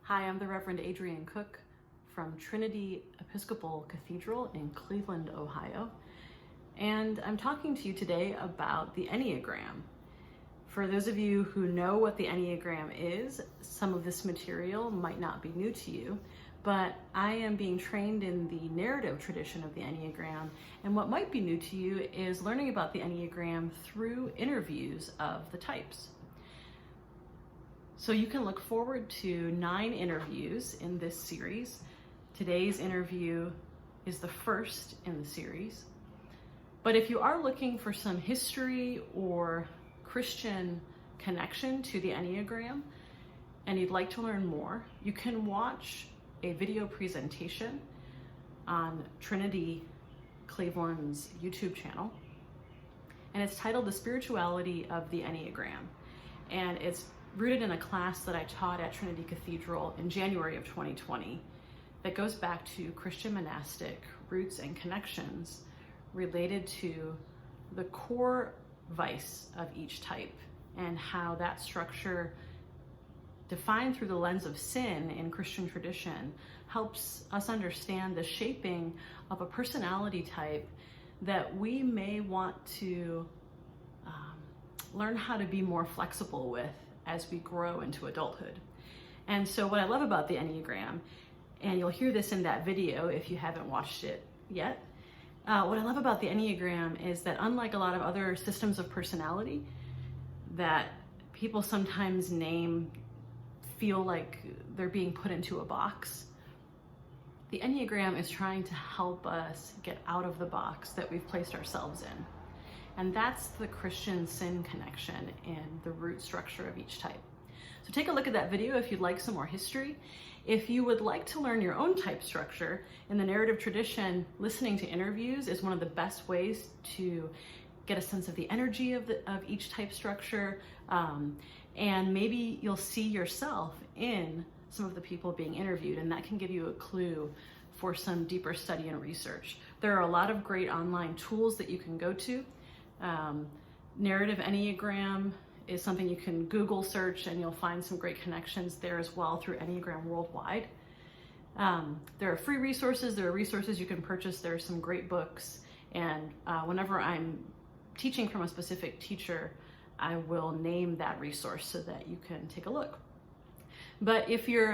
Hi, I'm the Reverend Adrienne Koch from Trinity Episcopal Cathedral in Cleveland, Ohio. And I'm talking to you today about the Enneagram. For those of you who know what the Enneagram is, some of this material might not be new to you, but I am being trained in the narrative tradition of the Enneagram, and what might be new to you is learning about the Enneagram through interviews of the types. So you can look forward to 9 interviews in this series. Today's interview is the first in the series. But if you are looking for some history or Christian connection to the Enneagram and you'd like to learn more, you can watch a video presentation on Trinity Cleveland's YouTube channel. And it's titled The Spirituality of the Enneagram. And it's rooted in a class that I taught at Trinity Cathedral in January of 2020 that goes back to Christian monastic roots and connections related to the core vice of each type and how that structure, defined through the lens of sin in Christian tradition, helps us understand the shaping of a personality type that we may want to learn how to be more flexible with as we grow into adulthood. And so what I love about the Enneagram, and you'll hear this in that video if you haven't watched it yet, what I love about the Enneagram is that unlike a lot of other systems of personality that people sometimes feel like they're being put into a box, the Enneagram is trying to help us get out of the box that we've placed ourselves in. And that's the Christian sin connection in the root structure of each type. So take a look at that video if you'd like some more history. If you would like to learn your own type structure in the narrative tradition, listening to interviews is one of the best ways to get a sense of the energy of each type structure. And maybe you'll see yourself in some of the people being interviewed, and that can give you a clue for some deeper study and research. There are a lot of great online tools that you can go to. Narrative Enneagram is something you can Google search and you'll find some great connections there as well through Enneagram Worldwide. There are free resources, there are resources you can purchase, there are some great books, and whenever I'm teaching from a specific teacher, I will name that resource so that you can take a look. But if you're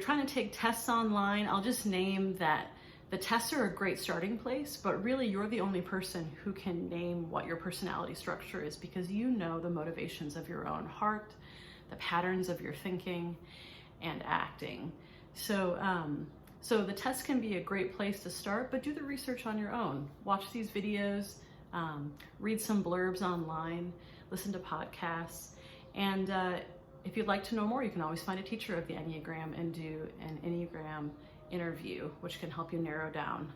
trying to take tests online, I'll just name that the tests are a great starting place, but really you're the only person who can name what your personality structure is, because you know the motivations of your own heart, the patterns of your thinking and acting. So the test can be a great place to start, but do the research on your own. Watch these videos, read some blurbs online, listen to podcasts, and if you'd like to know more, you can always find a teacher of the Enneagram and do an Enneagram interview, which can help you narrow down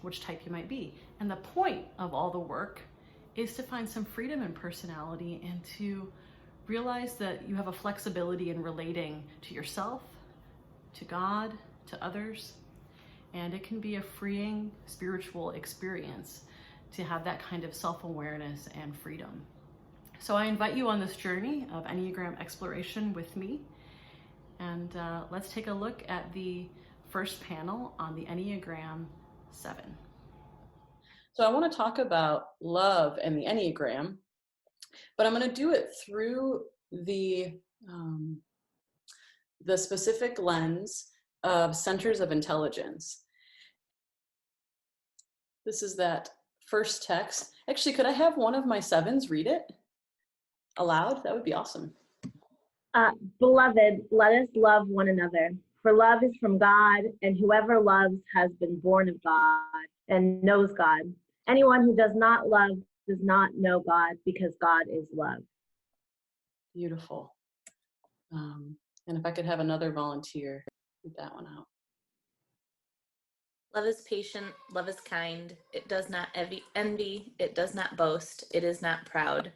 which type you might be. And the point of all the work is to find some freedom in personality and to realize that you have a flexibility in relating to yourself, to God, to others, and it can be a freeing spiritual experience to have that kind of self-awareness and freedom. So I invite you on this journey of Enneagram exploration with me, and let's take a look at the first panel on the Enneagram 7. So I want to talk about love and the Enneagram, but I'm going to do it through the specific lens of centers of intelligence. This is that first text. Actually, could I have one of my 7s read it aloud? That would be awesome. Beloved, let us love one another, for love is from God, and whoever loves has been born of God and knows God. Anyone who does not love does not know God, because God is love. Beautiful. And if I could have another volunteer, read that one out. Love is patient, love is kind, it does not envy, it does not boast, it is not proud,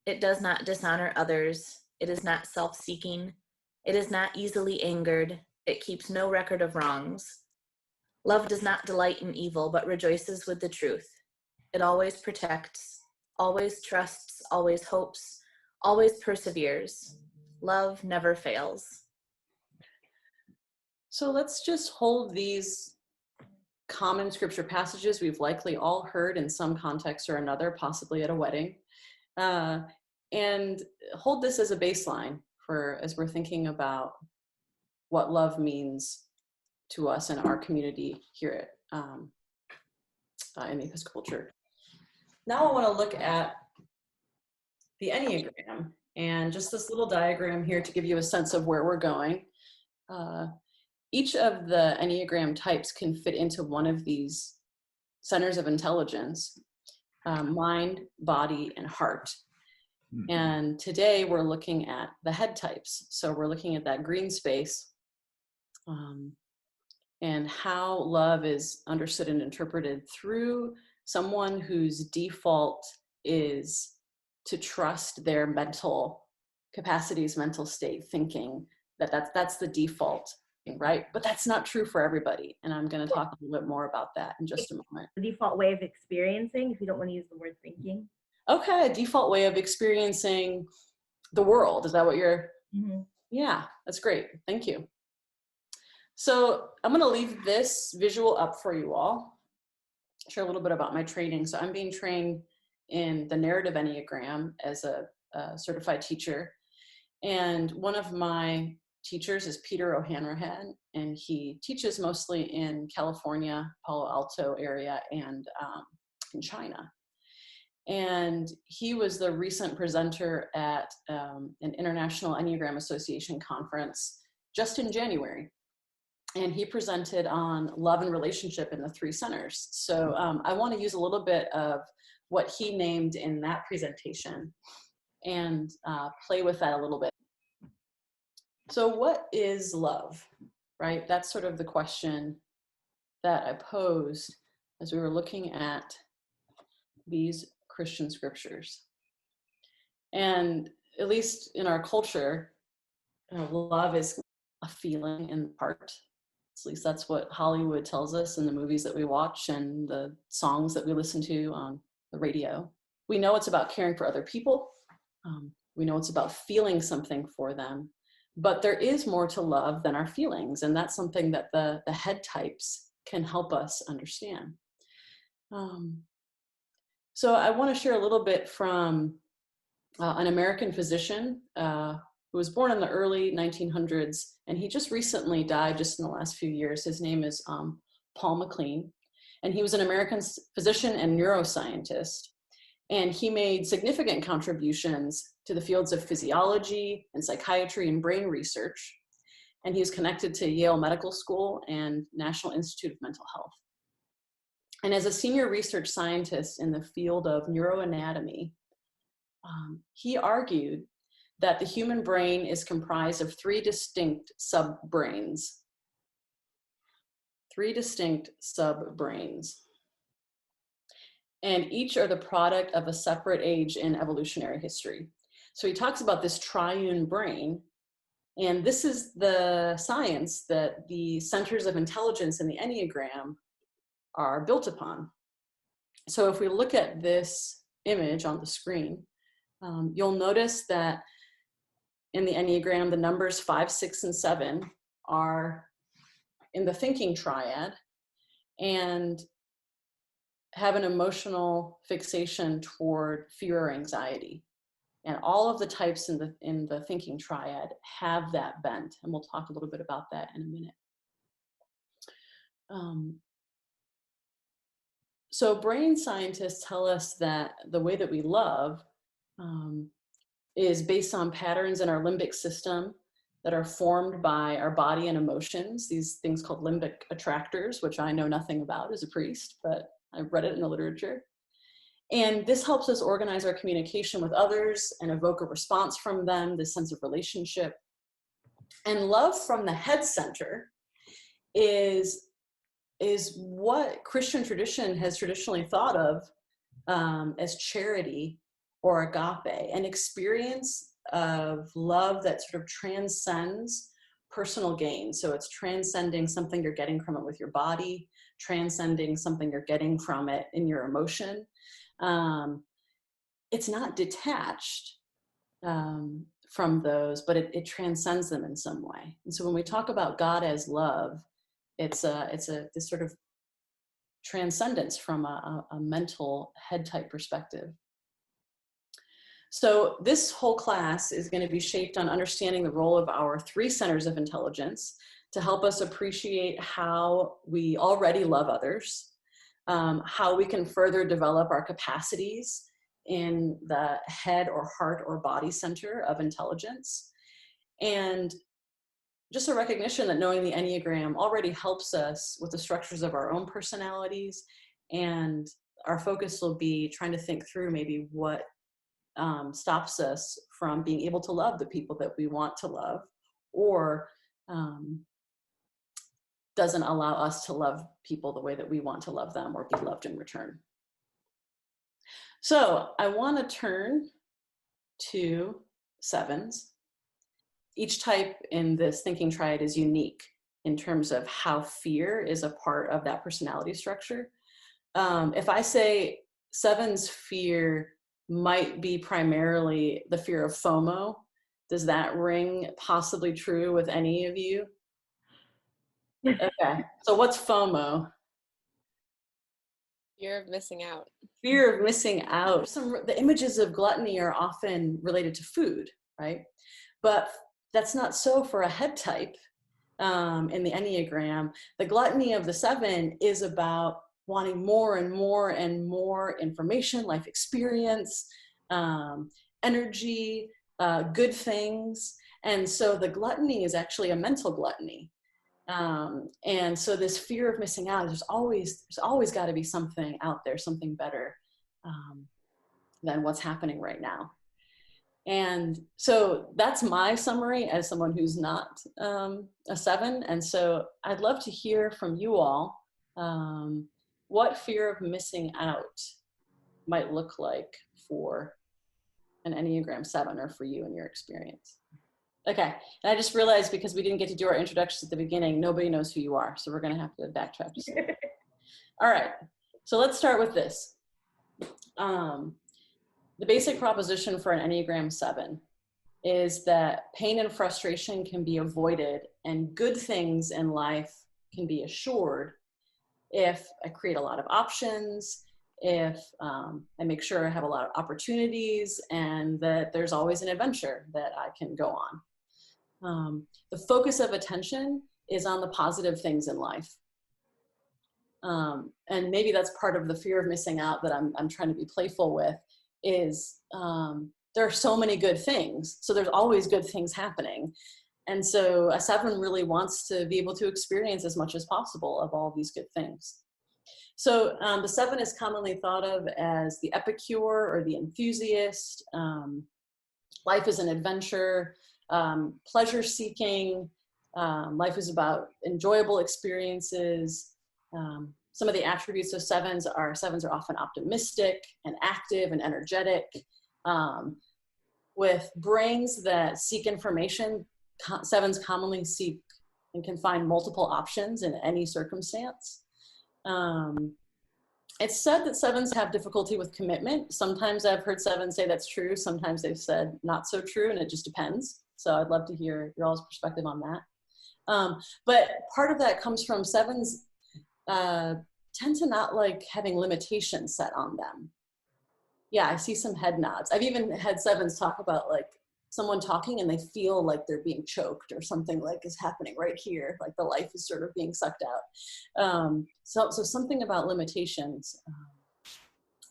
it does not dishonor others, it is not self-seeking, it is not easily angered, it keeps no record of wrongs. Love does not delight in evil, but rejoices with the truth. It always protects, always trusts, always hopes, always perseveres. Love never fails. So let's just hold these common scripture passages we've likely all heard in some context or another, possibly at a wedding, and hold this as a baseline for as we're thinking about what love means to us in our community here at in the Episcopal Church. Now I want to look at the Enneagram, and just this little diagram here to give you a sense of where we're going. Each of the Enneagram types can fit into one of these centers of intelligence, mind, body, and heart. And today we're looking at the head types. So we're looking at that green space and how love is understood and interpreted through someone whose default is to trust their mental capacities, mental state, thinking that's the default, right? But that's not true for everybody. And I'm going to talk a little bit more about that in just a moment. The default way of experiencing, if you don't want to use the word thinking. Okay, a default way of experiencing the world. Is that what you're? Mm-hmm. Yeah, that's great. Thank you. So I'm going to leave this visual up for you all. Share a little bit about my training. So I'm being trained in the narrative Enneagram as a certified teacher. And one of my teachers is Peter O'Hanrahan, and he teaches mostly in California, Palo Alto area, and in China. And he was the recent presenter at an International Enneagram Association conference just in January. And he presented on love and relationship in the three centers. So I want to use a little bit of what he named in that presentation and play with that a little bit. So what is love, right? That's sort of the question that I posed as we were looking at these Christian scriptures. And at least in our culture, love is a feeling in the heart. At least that's what Hollywood tells us in the movies that we watch and the songs that we listen to on the radio. We know it's about caring for other people. We know it's about feeling something for them. But there is more to love than our feelings. And that's something that the head types can help us understand. So I want to share a little bit from an American physician who was born in the early 1900s, and he just recently died just in the last few years. His name is Paul MacLean, and he was an American physician and neuroscientist, and he made significant contributions to the fields of physiology and psychiatry and brain research, and he was connected to Yale Medical School and National Institute of Mental Health. And as a senior research scientist in the field of neuroanatomy, he argued that the human brain is comprised of three distinct subbrains. And each are the product of a separate age in evolutionary history. So he talks about this triune brain, and this is the science that the centers of intelligence in the Enneagram are built upon. So if we look at this image on the screen, you'll notice that in the Enneagram, the numbers 5, 6, and 7 are in the thinking triad and have an emotional fixation toward fear or anxiety. And all of the types in the thinking triad have that bent. And we'll talk a little bit about that in a minute. So brain scientists tell us that the way that we love is based on patterns in our limbic system that are formed by our body and emotions, these things called limbic attractors, which I know nothing about as a priest, but I've read it in the literature. And this helps us organize our communication with others and evoke a response from them, this sense of relationship. And love from the head center is what Christian tradition has traditionally thought of as charity or agape, an experience of love that sort of transcends personal gain. So it's transcending something you're getting from it with your body, transcending something you're getting from it in your emotion. It's not detached from those, but it transcends them in some way. And so when we talk about God as love, it's this sort of transcendence from a mental head type perspective. So this whole class is going to be shaped on understanding the role of our 3 centers of intelligence to help us appreciate how we already love others, how we can further develop our capacities in the head or heart or body center of intelligence, and just a recognition that knowing the Enneagram already helps us with the structures of our own personalities, and our focus will be trying to think through maybe what stops us from being able to love the people that we want to love, or doesn't allow us to love people the way that we want to love them or be loved in return. So I want to turn to 7s. Each type in this thinking triad is unique in terms of how fear is a part of that personality structure. If I say 7's fear might be primarily the fear of FOMO, does that ring possibly true with any of you? Okay, so what's FOMO? Fear of missing out. Fear of missing out. The images of gluttony are often related to food, right? But that's not so for a head type in the Enneagram. The gluttony of the 7 is about wanting more and more and more information, life experience, energy, good things. And so the gluttony is actually a mental gluttony. And so this fear of missing out, there's always got to be something out there, something better than what's happening right now. And so that's my summary as someone who's not a 7. And so I'd love to hear from you all what fear of missing out might look like for an Enneagram 7 or for you in your experience. Okay, and I just realized because we didn't get to do our introductions at the beginning, nobody knows who you are, so we're going to have to backtrack just a second. All right, so let's start with this. The basic proposition for an Enneagram 7 is that pain and frustration can be avoided and good things in life can be assured if I create a lot of options, if I make sure I have a lot of opportunities, and that there's always an adventure that I can go on. The focus of attention is on the positive things in life. And maybe that's part of the fear of missing out that I'm trying to be playful with, is there are so many good things. So there's always good things happening. And so a 7 really wants to be able to experience as much as possible of all these good things. So the 7 is commonly thought of as the epicure or the enthusiast. Life is an adventure, pleasure seeking. Life is about enjoyable experiences. Some of the attributes of 7s are often optimistic and active and energetic. With brains that seek information, 7s commonly seek and can find multiple options in any circumstance. It's said that 7s have difficulty with commitment. Sometimes I've heard 7s say that's true. Sometimes they've said not so true, and it just depends. So I'd love to hear your all's perspective on that. But part of that comes from 7s tend to not like having limitations set on them. Yeah, I see some head nods. I've even had 7s talk about like someone talking and they feel like they're being choked or something like is happening right here, like the life is sort of being sucked out. So something about limitations,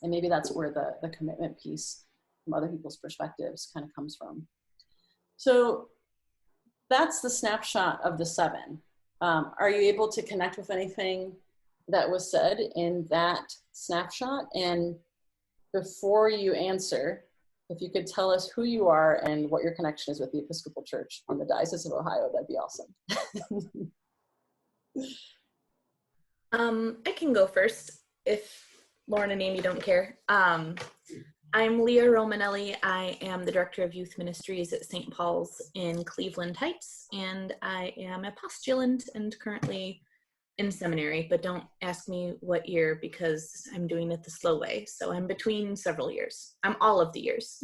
and maybe that's where the commitment piece from other people's perspectives kind of comes from. So that's the snapshot of the 7. Are you able to connect with anything that was said in that snapshot? And before you answer, if you could tell us who you are and what your connection is with the Episcopal Church on the Diocese of Ohio, that'd be awesome. I can go first if Lauren and Amy don't care. I'm Leah Romanelli. I am the Director of Youth Ministries at St. Paul's in Cleveland Heights, and I am a postulant and currently in seminary, but don't ask me what year because I'm doing it the slow way. So I'm between several years. I'm all of the years.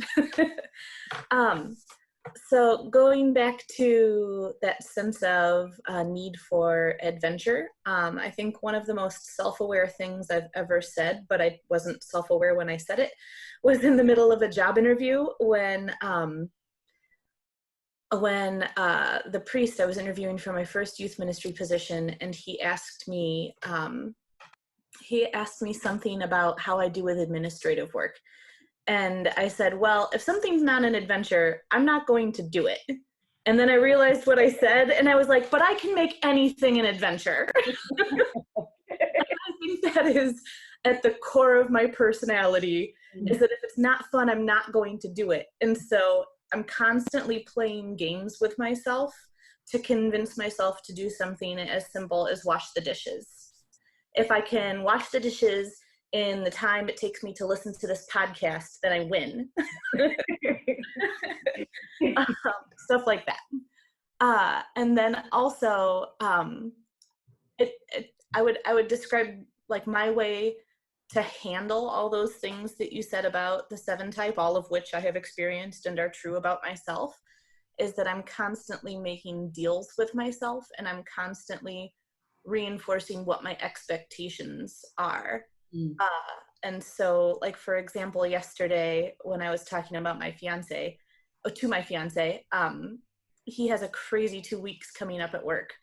So going back to that sense of need for adventure, I think one of the most self-aware things I've ever said, but I wasn't self-aware when I said it, was in the middle of a job interview when the priest I was interviewing for my first youth ministry position, and he asked me something about how I do with administrative work. And I said, well, if something's not an adventure, I'm not going to do it. And then I realized what I said, and I was like, but I can make anything an adventure. I think that is at the core of my personality, is that if it's not fun, I'm not going to do it. And so I'm constantly playing games with myself to convince myself to do something as simple as wash the dishes. If I can wash the dishes in the time it takes me to listen to this podcast, then I win. Stuff like that. And then also, I would describe like my way to handle all those things that you said about the 7 type, all of which I have experienced and are true about myself, is that I'm constantly making deals with myself, and I'm constantly reinforcing what my expectations are. And so, like, for example, yesterday when I was talking about my fiance, he has a crazy 2 weeks coming up at work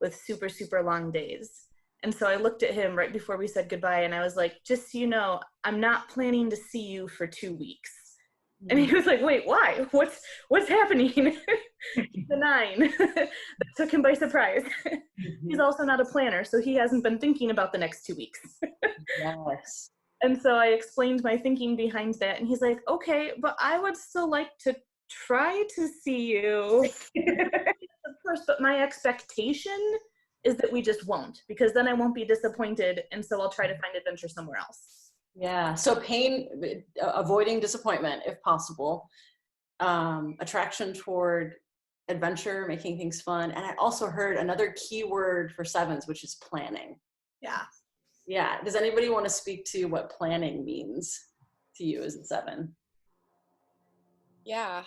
with super, super long days. And so I looked at him right before we said goodbye, and I was like, just so you know, I'm not planning to see you for 2 weeks. And he was like, wait, why? What's happening? He's a 9. That took him by surprise. He's also not a planner, so he hasn't been thinking about the next 2 weeks. Yes. And so I explained my thinking behind that, and he's like, okay, but I would still like to try to see you. Of course, but my expectation is that we just won't, because then I won't be disappointed, and so I'll try to find adventure somewhere else. Yeah. So avoiding disappointment if possible, attraction toward adventure, making things fun. And I also heard another key word for 7s, which is planning. Yeah. Yeah. Does anybody want to speak to what planning means to you as a 7? Yeah.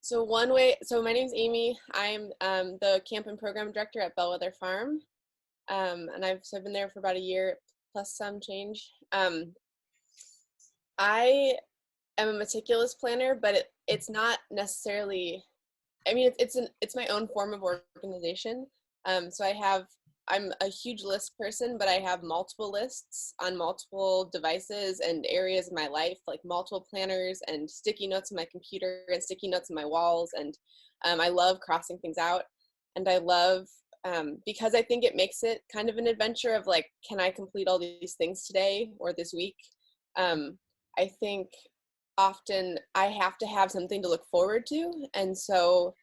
So my name's Amy. I'm the camp and program director at Bellwether Farm. And I've been there for about a year plus some change. I am a meticulous planner, but it's not necessarily, I mean, it's my own form of organization. So I'm a huge list person, but I have multiple lists on multiple devices and areas of my life, like multiple planners and sticky notes on my computer and sticky notes on my walls. And I love crossing things out. And I love, because I think it makes it kind of an adventure of like, can I complete all these things today or this week? I think often I have to have something to look forward to. And so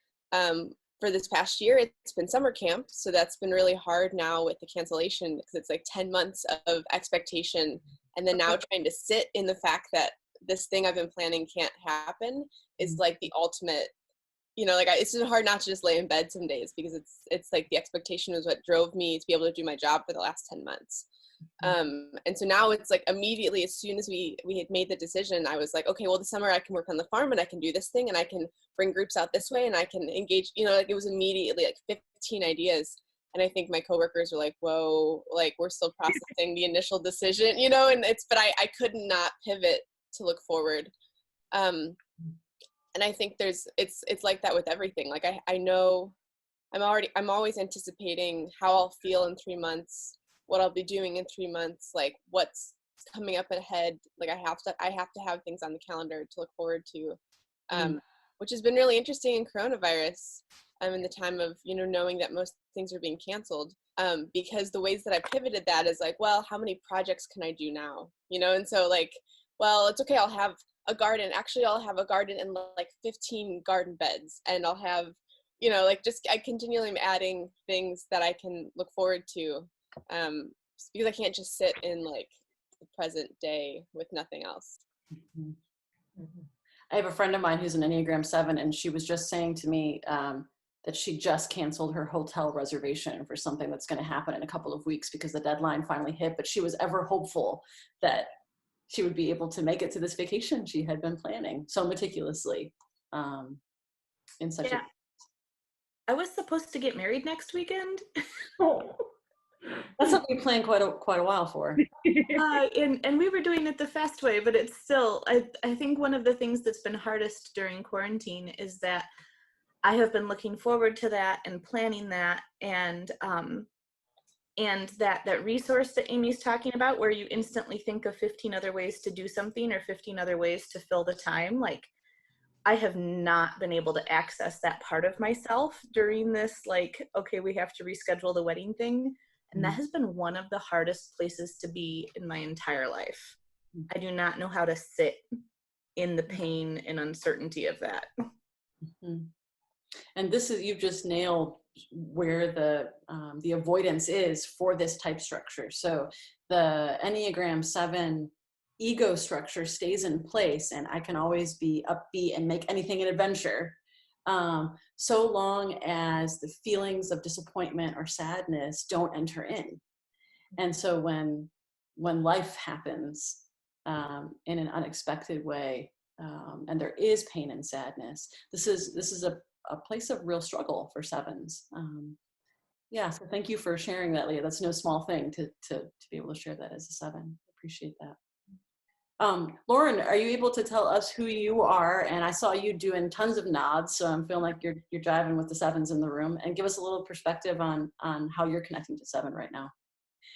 for this past year, it's been summer camp. So that's been really hard now with the cancellation, because it's like 10 months of expectation. And then now trying to sit in the fact that this thing I've been planning can't happen is like the ultimate, like it's just hard not to just lay in bed some days, because it's like the expectation was what drove me to be able to do my job for the last 10 months. And so now it's like immediately, as soon as we had made the decision, I was like, okay, well, this summer I can work on the farm and I can do this thing and I can bring groups out this way and I can engage, like it was immediately like 15 ideas. And I think my coworkers were like, whoa, like we're still processing the initial decision, but I could not pivot to look forward. And I think it's like that with everything. Like I know I'm always anticipating how I'll feel in 3 months, what I'll be doing in 3 months, like what's coming up ahead. Like I have to have things on the calendar to look forward to, which has been really interesting in coronavirus, in the time of, knowing that most things are being canceled, because the ways that I pivoted that is like, well, how many projects can I do now? And so like, well, it's okay. I'll have a garden. Actually, I'll have a garden and like 15 garden beds, and I'll have, I continually am adding things that I can look forward to. Because I can't just sit in like the present day with nothing else. I have a friend of mine who's an Enneagram 7, and she was just saying to me that she just canceled her hotel reservation for something that's going to happen in a couple of weeks because the deadline finally hit, but she was ever hopeful that she would be able to make it to this vacation she had been planning so meticulously. in such Yeah. I was supposed to get married next weekend. That's something you planned quite a while for. And we were doing it the fast way, but it's still, I think one of the things that's been hardest during quarantine is that I have been looking forward to that and planning that, and that resource that Amy's talking about, where you instantly think of 15 other ways to do something or 15 other ways to fill the time. Like, I have not been able to access that part of myself during this, like, okay, we have to reschedule the wedding thing. And that has been one of the hardest places to be in my entire life. I do not know how to sit in the pain and uncertainty of that. Mm-hmm. And this is, you've just nailed where the avoidance is for this type structure. So the Enneagram 7 ego structure stays in place, and I can always be upbeat and make anything an adventure, so long as the feelings of disappointment or sadness don't enter in. And so when life happens in an unexpected way, and there is pain and sadness, this is a place of real struggle for 7s. Yeah, so thank you for sharing that, Leah. That's no small thing to be able to share that as a 7. Appreciate that. Lauren, are you able to tell us who you are? And I saw you doing tons of nods, so I'm feeling like you're driving with the 7s in the room. And give us a little perspective on how you're connecting to 7 right now.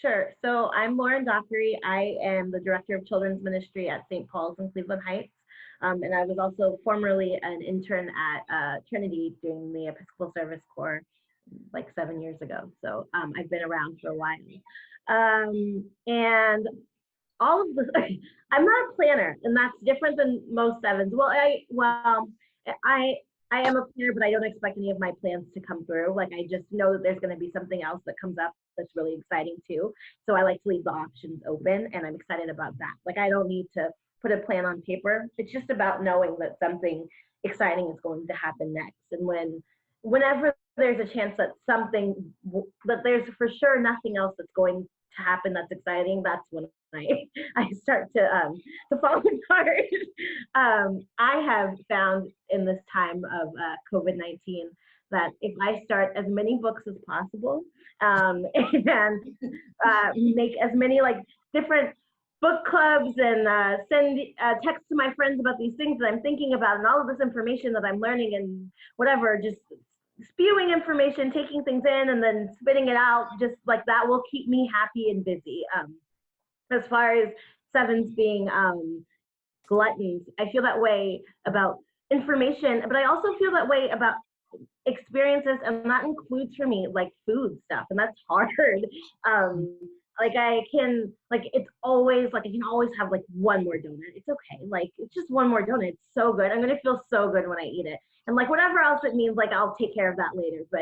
Sure. So I'm Lauren Zachary. I am the Director of Children's Ministry at St. Paul's in Cleveland Heights. And I was also formerly an intern at Trinity doing the Episcopal Service Corps like 7 years ago. So I've been around for a while. And all of this, I'm not a planner, and that's different than most 7s. I am a planner, but I don't expect any of my plans to come through. Like, I just know that there's going to be something else that comes up that's really exciting too. So I like to leave the options open, and I'm excited about that. Like, I don't need to put a plan on paper. It's just about knowing that something exciting is going to happen next. And whenever there's a chance that that there's for sure nothing else that's going to happen that's exciting, that's when I start to fall apart. I have found in this time of COVID-19 that if I start as many books as possible and make as many like different book clubs and send texts to my friends about these things that I'm thinking about and all of this information that I'm learning and whatever, just spewing information, taking things in and then spitting it out, just like that will keep me happy and busy. As far as 7s being gluttons, I feel that way about information, but I also feel that way about experiences, and that includes for me like food stuff, and that's hard. Like I can, like it's always like I can always have like one more donut. It's okay, like it's just one more donut. It's so good. I'm gonna feel so good when I eat it, and like whatever else it means, like I'll take care of that later. But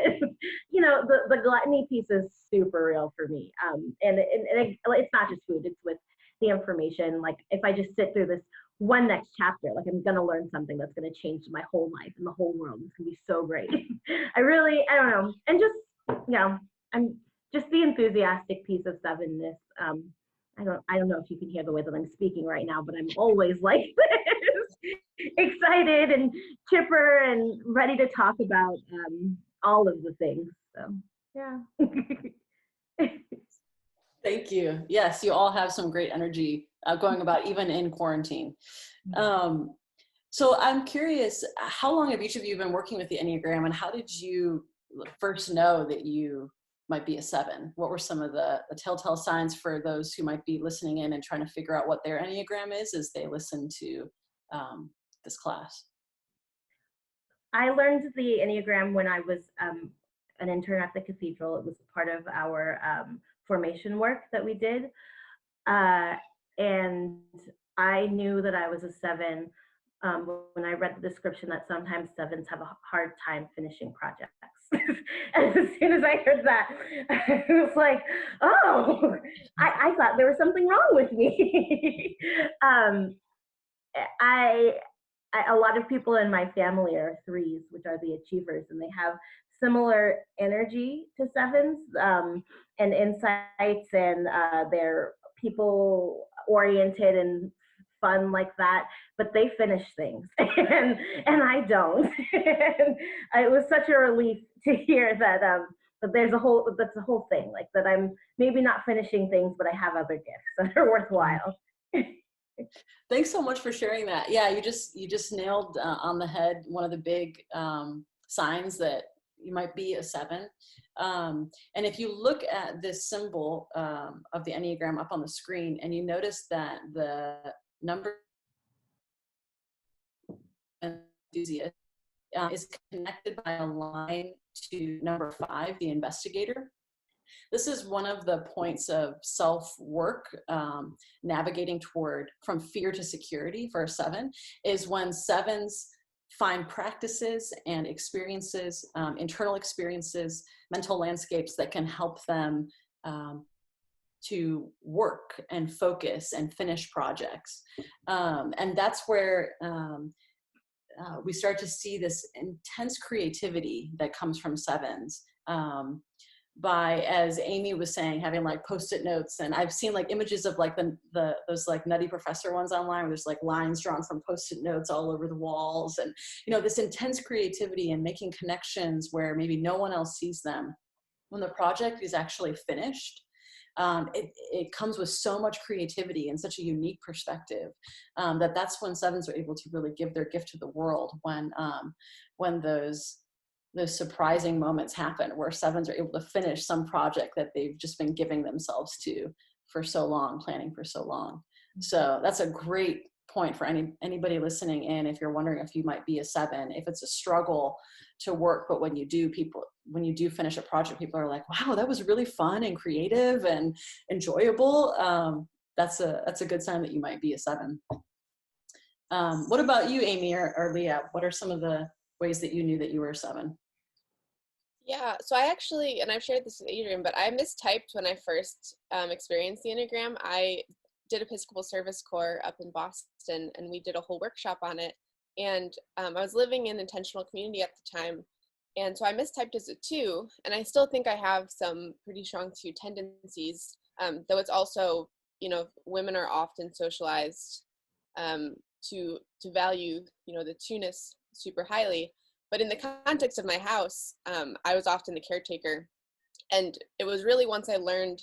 you know, the gluttony piece is super real for me. And it's not just food; it's with the information. Like if I just sit through this one next chapter, like I'm gonna learn something that's gonna change my whole life and the whole world. It's gonna be so great. I don't know, and just I'm just the enthusiastic piece of 7ness. I don't know if you can hear the way that I'm speaking right now, but I'm always like this, excited and chipper and ready to talk about all of the things. So yeah. Thank you. Yes, you all have some great energy going about even in quarantine. So I'm curious, how long have each of you been working with the Enneagram, and how did you first know that you might be a 7? What were some of the telltale signs for those who might be listening in and trying to figure out what their Enneagram is as they listen to this class? I learned the Enneagram when I was an intern at the cathedral. It was part of our formation work that we did. And I knew that I was a 7 when I read the description that sometimes 7s have a hard time finishing projects. And as soon as I heard that, I was like, oh, I thought there was something wrong with me. A lot of people in my family are 3s, which are the achievers, and they have similar energy to 7s and insights, and they're people oriented and fun like that, but they finish things and I don't. And it was such a relief to hear that that that's a whole thing, like that I'm maybe not finishing things, but I have other gifts that are worthwhile. Thanks so much for sharing that. Yeah, you just nailed on the head one of the big signs that you might be a 7. And if you look at this symbol of the Enneagram up on the screen, and you notice that the number enthusiast is connected by a line to number 5, the investigator. This is one of the points of self-work, navigating toward from fear to security for a 7, is when 7s find practices and experiences, internal experiences, mental landscapes that can help them to work and focus and finish projects. And that's where we start to see this intense creativity that comes from 7s. By, as Amy was saying, having like Post-it notes, and I've seen like images of like those like Nutty Professor ones online where there's like lines drawn from Post-it notes all over the walls, and this intense creativity and making connections where maybe no one else sees them. When the project is actually finished, it comes with so much creativity and such a unique perspective that's when 7s are able to really give their gift to the world, when those surprising moments happen where 7s are able to finish some project that they've just been giving themselves to for so long, planning for so long. So that's a great point for anybody listening in. If you're wondering if you might be a 7, if it's a struggle to work, but when you do finish a project, people are like, wow, that was really fun and creative and enjoyable. That's a good sign that you might be a 7. What about you, Amy or Leah? What are some of the ways that you knew that you were a 7? Yeah, so I actually, and I've shared this with Adrienne, but I mistyped when I first experienced the Enneagram. I did Episcopal Service Corps up in Boston, and we did a whole workshop on it. And I was living in intentional community at the time, and so I mistyped as a 2, and I still think I have some pretty strong 2 tendencies, though it's also, women are often socialized to value, the 2-ness super highly. But in the context of my house, I was often the caretaker. And it was really once I learned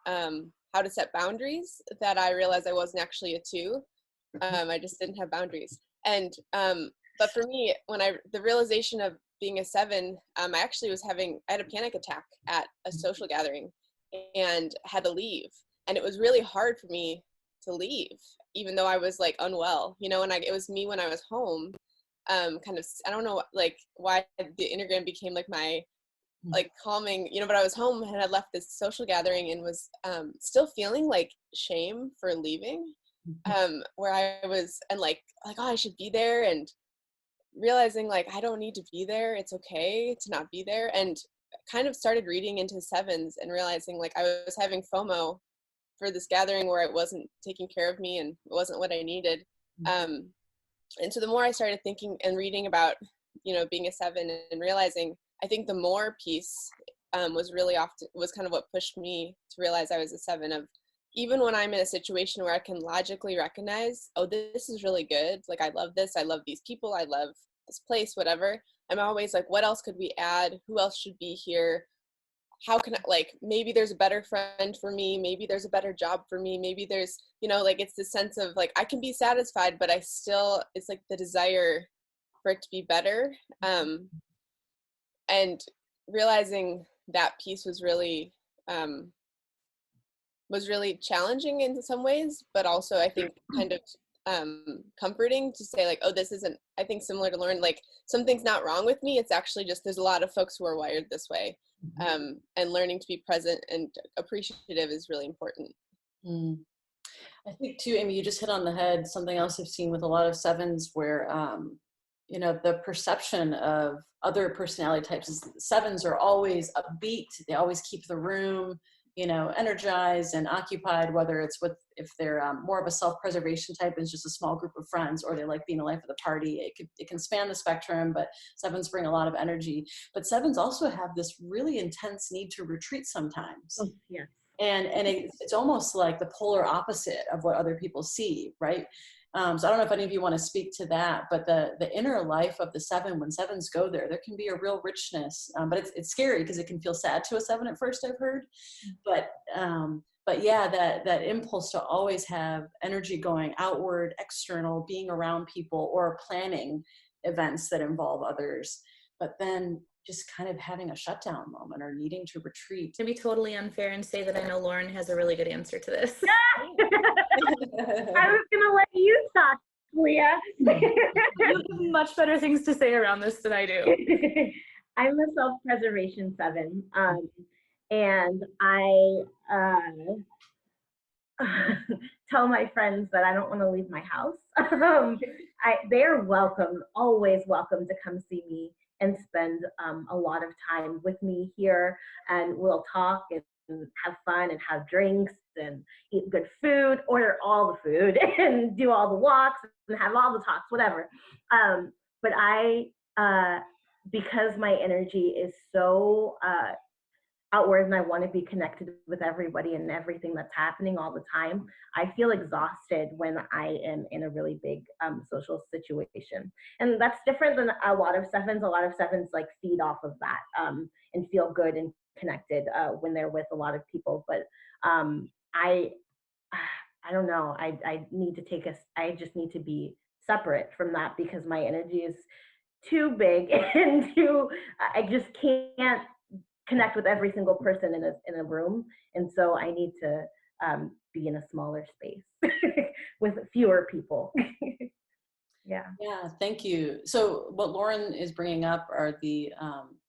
how to set boundaries that I realized I wasn't actually a 2. I just didn't have boundaries. And but for me, the realization of being a 7, I actually I had a panic attack at a social gathering and had to leave. And it was really hard for me to leave, even though I was like unwell, and it was me when I was home. Kind of, I don't know, like why the Enneagram became like my like calming, but I was home and I left this social gathering and was still feeling like shame for leaving, where I was and like oh, I should be there, and realizing like I don't need to be there, it's okay to not be there, and kind of started reading into 7s and realizing like I was having FOMO for this gathering where it wasn't taking care of me and it wasn't what I needed. And so the more I started thinking and reading about, being a 7 and realizing, I think the more piece was kind of what pushed me to realize I was a 7 of, even when I'm in a situation where I can logically recognize, oh, this is really good. Like, I love this. I love these people. I love this place, whatever. I'm always like, what else could we add? Who else should be here? How can I, like, maybe there's a better friend for me, maybe there's a better job for me, maybe there's, like, it's this sense of like I can be satisfied, but it's like the desire for it to be better, and realizing that piece was really challenging in some ways, but also I think kind of comforting to say like, oh, this isn't, I think, similar to Lauren, like something's not wrong with me, it's actually just there's a lot of folks who are wired this way. And learning to be present and appreciative is really important. I think too, Amy, you just hit on the head. Something else I've seen with a lot of 7s where, the perception of other personality types is 7s are always upbeat. They always keep the room, energized and occupied, whether it's if they're more of a self-preservation type and it's just a small group of friends, or they like being the life of the party. It can span the spectrum, but 7s bring a lot of energy. But 7s also have this really intense need to retreat sometimes. Oh, yes. And it's almost like the polar opposite of what other people see, right? So I don't know if any of you want to speak to that, but the inner life of the 7, when 7s go there can be a real richness, but it's scary because it can feel sad to a 7 at first, I've heard. But yeah, that impulse to always have energy going outward, external, being around people, or planning events that involve others, but then just kind of having a shutdown moment or needing to retreat. To be totally unfair and say that I know Lauren has a really good answer to this. I was gonna let you talk, Leah. You have much better things to say around this than I do. I'm a self-preservation 7, and I tell my friends that I don't want to leave my house. They're welcome, always welcome to come see me and spend a lot of time with me here, and we'll talk and have fun and have drinks and eat good food, order all the food and do all the walks and have all the talks, whatever. But because my energy is so outward and I want to be connected with everybody and everything that's happening all the time, I feel exhausted when I am in a really big social situation. And that's different than a lot of 7s. A lot of 7s like feed off of that and feel good and connected when they're with a lot of people. But I don't know. I just need to be separate from that because my energy is too big and I just can't connect with every single person in a room, and so I need to be in a smaller space with fewer people. Yeah, thank you. So what Lauren is bringing up are the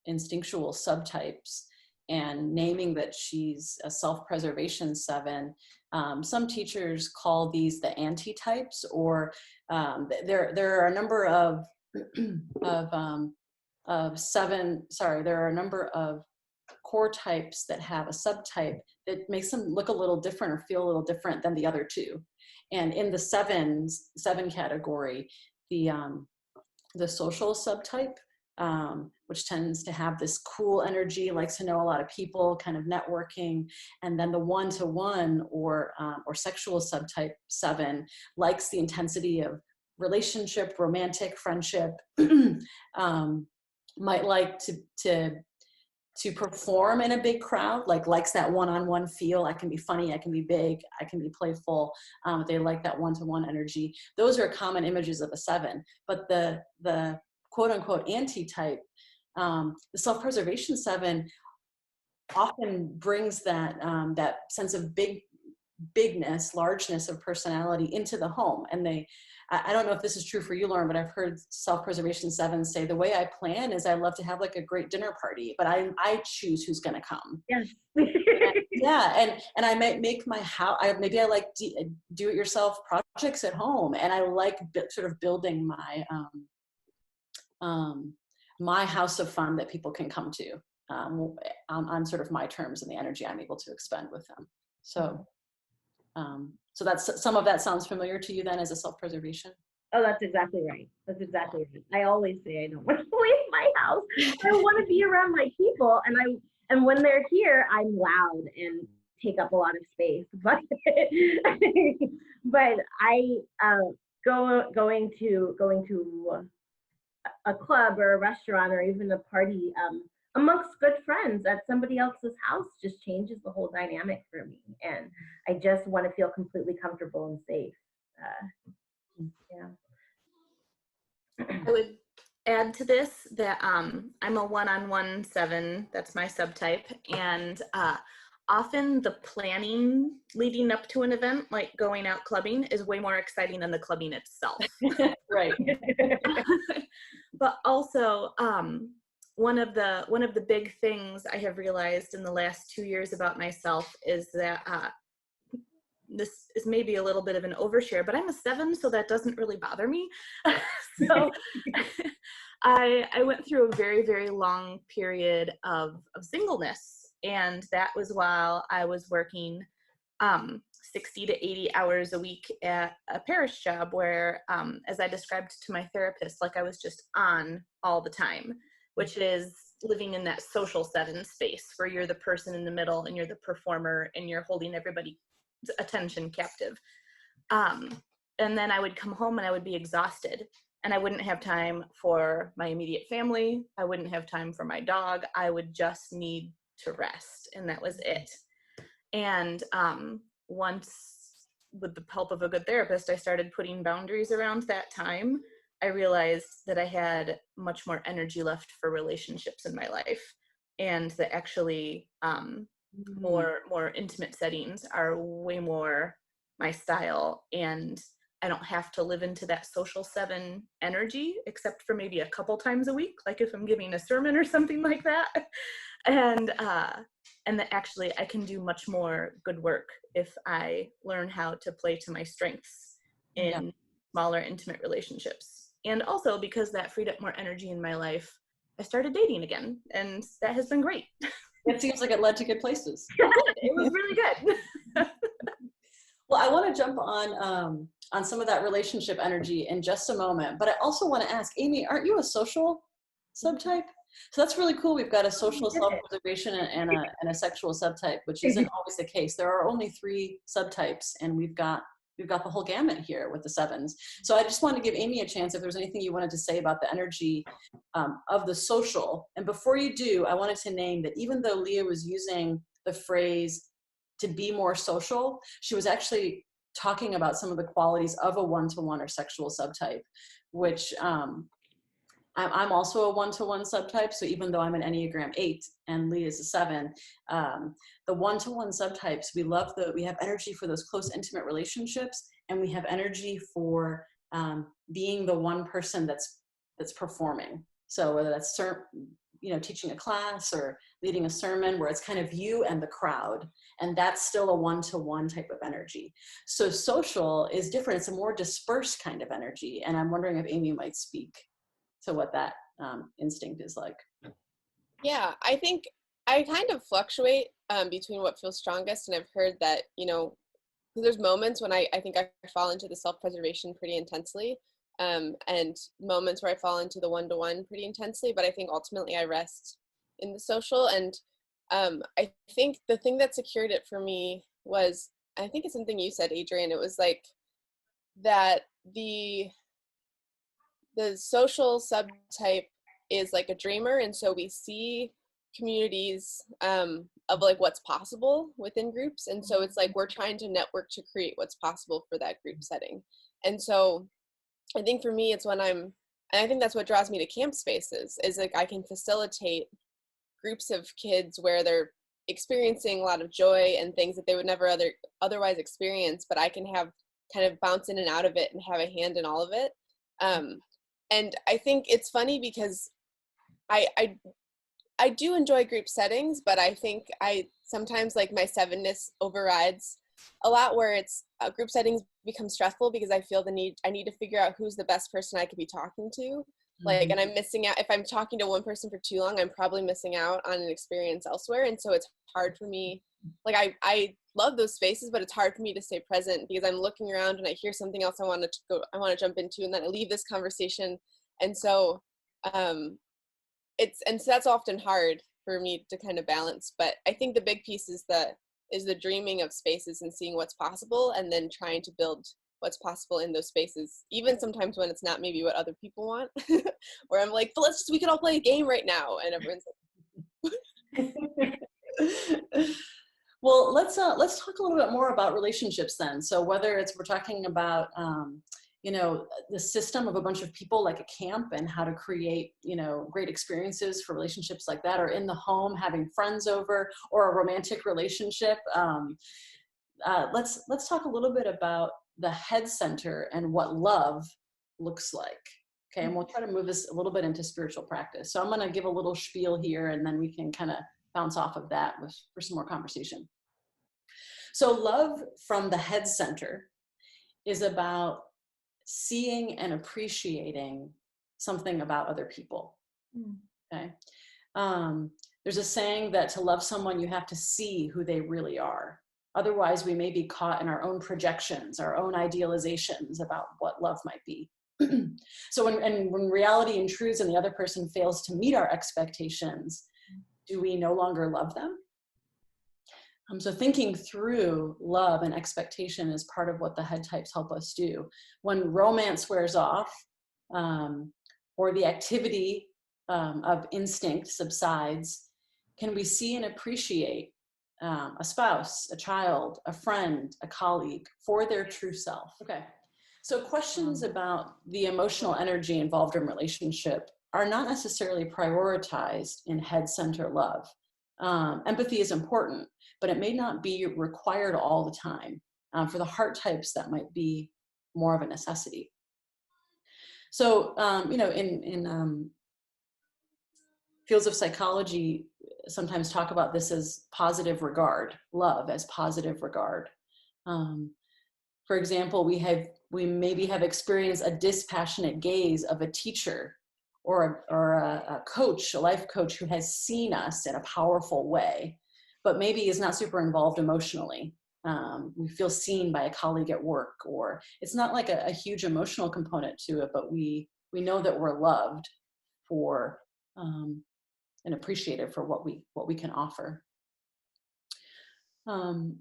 instinctual subtypes, and naming that she's a self-preservation 7. Some teachers call these the antitypes, or there are a number of core types that have a subtype that makes them look a little different or feel a little different than the other 2. And in the 7 category, the social subtype, which tends to have this cool energy, likes to know a lot of people, kind of networking, and then the one-to-one or sexual subtype 7 likes the intensity of relationship, romantic, friendship, might like to perform in a big crowd, likes that one-on-one feel. I can be funny, I can be big, I can be playful. They like that one-to-one energy. Those are common images of a 7. But the quote-unquote anti-type, the self-preservation 7 often brings that sense of bigness, largeness of personality into the home. And I don't know if this is true for you, Lauren, but I've heard self-preservation 7s say, the way I plan is I love to have like a great dinner party, but I choose who's going to come. Yes. And I might make my house, maybe I like do-it-yourself projects at home, and I like sort of building my my house of fun that people can come to on sort of my terms and the energy I'm able to expend with them. So that's, some of that sounds familiar to you then as a self-preservation? Oh, that's exactly right. That's exactly right. I always say I don't want to leave my house. I want to be around my people, and when they're here, I'm loud and take up a lot of space. But going to a club or a restaurant or even a party amongst good friends at somebody else's house just changes the whole dynamic for me, and I just want to feel completely comfortable and safe. I would add to this that I'm a one-on-one 7. That's my subtype, and often the planning leading up to an event, like going out clubbing, is way more exciting than the clubbing itself. Right. But also, one of the big things I have realized in the last 2 years about myself is that this is maybe a little bit of an overshare, but I'm a 7, so that doesn't really bother me. So I went through a very, very long period of singleness, and that was while I was working 60 to 80 hours a week at a parish job where, as I described to my therapist, like I was just on all the time, which is living in that social 7 space where you're the person in the middle and you're the performer and you're holding everybody's attention captive. And then I would come home and I would be exhausted, and I wouldn't have time for my immediate family. I wouldn't have time for my dog. I would just need to rest, and that was it. And once, with the help of a good therapist, I started putting boundaries around that time. I realized that I had much more energy left for relationships in my life, and that actually more intimate settings are way more my style, and I don't have to live into that social 7 energy except for maybe a couple times a week, like if I'm giving a sermon or something like that. And that actually I can do much more good work if I learn how to play to my strengths in smaller, intimate relationships. And also because that freed up more energy in my life, I started dating again, and that has been great. It seems like it led to good places. It was really good. Well, I want to jump on some of that relationship energy in just a moment, but I also want to ask, Amy, aren't you a social subtype? So that's really cool. We've got a social self-preservation and a sexual subtype, which isn't always the case. There are only 3 subtypes, and we've got the whole gamut here with the 7s. So I just wanted to give Amy a chance if there's anything you wanted to say about the energy of the social. And before you do, I wanted to name that even though Leah was using the phrase to be more social, she was actually talking about some of the qualities of a 1-to-1 or sexual subtype, which I'm also a 1-to-1 subtype. So even though I'm an Enneagram 8 and Leah is a 7, the 1-to-1 subtypes, we have energy for those close, intimate relationships, and we have energy for being the one person that's performing. So whether that's teaching a class or leading a sermon, where it's kind of you and the crowd, and that's still a 1-to-1 type of energy. So social is different. It's a more dispersed kind of energy, and I'm wondering if Amy might speak to what that instinct is like. Yeah, I think I kind of fluctuate between what feels strongest, and I've heard that, there's moments when I think I fall into the self-preservation pretty intensely, and moments where I fall into the 1-to-1 pretty intensely, but I think ultimately I rest in the social. And I think the thing that secured it for me was, I think it's something you said, Adrienne, it was like that the social subtype is like a dreamer, and so we see communities of like what's possible within groups, and so it's like we're trying to network to create what's possible for that group setting. And so I think for me, it's when and I think that's what draws me to camp spaces, is like I can facilitate groups of kids where they're experiencing a lot of joy and things that they would never otherwise experience, but I can have kind of bounce in and out of it and have a hand in all of it. And I think it's funny because I do enjoy group settings, but I think I sometimes, like, my 7-ness overrides a lot, where it's group settings become stressful because I feel I need to figure out who's the best person I could be talking to. Like, and I'm missing out. If I'm talking to one person for too long, I'm probably missing out on an experience elsewhere. And so it's hard for me. Like, I love those spaces, but it's hard for me to stay present because I'm looking around and I hear something else I want to jump into, and then I leave this conversation. And so, so that's often hard for me to kind of balance. But I think the big piece is the dreaming of spaces and seeing what's possible, and then trying to build what's possible in those spaces, even sometimes when it's not maybe what other people want. Where I'm like, but we could all play a game right now, and everyone's like Well, let's talk a little bit more about relationships then. So whether we're talking about the system of a bunch of people, like a camp, and how to create great experiences for relationships like that, or in the home, having friends over, or a romantic relationship. Let's talk a little bit about the head center and what love looks like. Okay, and we'll try to move this a little bit into spiritual practice. So I'm going to give a little spiel here, and then we can kind of bounce off of that for some more conversation. So love from the head center is about seeing and appreciating something about other people. Okay. There's a saying that to love someone, you have to see who they really are. Otherwise, we may be caught in our own projections, our own idealizations about what love might be. So when reality intrudes and the other person fails to meet our expectations, do we no longer love them? So thinking through love and expectation is part of what the head types help us do. When romance wears off, or the activity of instinct subsides, can we see and appreciate a spouse, a child, a friend, a colleague for their true self? Okay. So questions about the emotional energy involved in relationship are not necessarily prioritized in head center love. Empathy is important, but it may not be required all the time. For the heart types, that might be more of a necessity. So, in fields of psychology, sometimes talk about this as positive regard, love as positive regard. For example, we maybe have experienced a dispassionate gaze of a teacher or a coach, a life coach who has seen us in a powerful way, but maybe is not super involved emotionally. We feel seen by a colleague at work, or it's not like a huge emotional component to it, but we know that we're loved for and appreciated for what we can offer. I'm